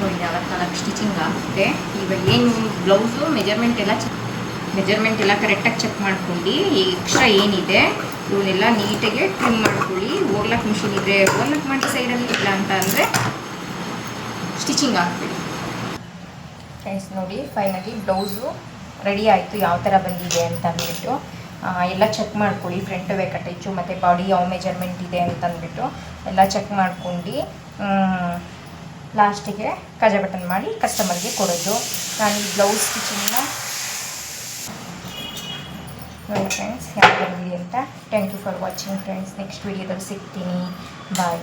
ನೋಡಿ 4 ಸ್ಟಿಚಿಂಗ್ ಆಗುತ್ತೆ. ಇವಾಗ ಏನು ಬ್ಲೌಸು ಮೆಜರ್ಮೆಂಟ್ ಎಲ್ಲ ಕರೆಕ್ಟಾಗಿ ಚೆಕ್ ಮಾಡ್ಕೊಂಡು ಎಕ್ಸ್ಟ್ರಾ ಏನಿದೆ ಇವನ್ನೆಲ್ಲ ನೀಟಾಗಿ ಟ್ರಿಮ್ ಮಾಡ್ಕೊಳ್ಳಿ. ಓರ್ಲಾಕ್ ಮಿಷಿನ್ ಇದ್ದರೆ ಓರ್ಲಾಕ್ ಮಾಡಿ ಸೈಡಲ್ಲಿ, ಇಲ್ಲ ಅಂತ ಅಂದರೆ ಸ್ಟಿಚಿಂಗ್ ಹಾಕ್ಬಿಡಿ. ಫ್ರೆಂಡ್ಸ್ ನೋಡಿ ಫೈನಲಿ ಬ್ಲೌಸು ರೆಡಿ ಆಯಿತು, ಯಾವ ಥರ ಬಂದಿದೆ ಅಂತ ಅಂದ್ಬಿಟ್ಟು ಎಲ್ಲ ಚೆಕ್ ಮಾಡ್ಕೊಳ್ಳಿ. ಫ್ರಂಟ್ ಬ್ಯಾಕ್ ಅಟ್ಯಾಚು ಮತ್ತು ಬಾಡಿ ಯಾವ ಮೆಜರ್ಮೆಂಟ್ ಇದೆ ಅಂತಂದ್ಬಿಟ್ಟು ಎಲ್ಲ ಚೆಕ್ ಮಾಡ್ಕೊಂಡು ಲಾಸ್ಟಿಗೆ ಕಜ ಬಟನ್ ಮಾಡಿ ಕಸ್ಟಮರ್ಗೆ ಕೊಡೋದು. ನಾನು ಈ ಬ್ಲೌಸ್ ಸ್ಟಿಚಿಂಗ್ನ ನೋಡಿ ಫ್ರೆಂಡ್ಸ್, ಯಾವ ಬಂದಿದೆ ಅಂತ. Thank you for watching friends. Next ವೀಡಿಯೋದಲ್ಲಿ ಸಿಗ್ತೀನಿ. ಬಾಯ್.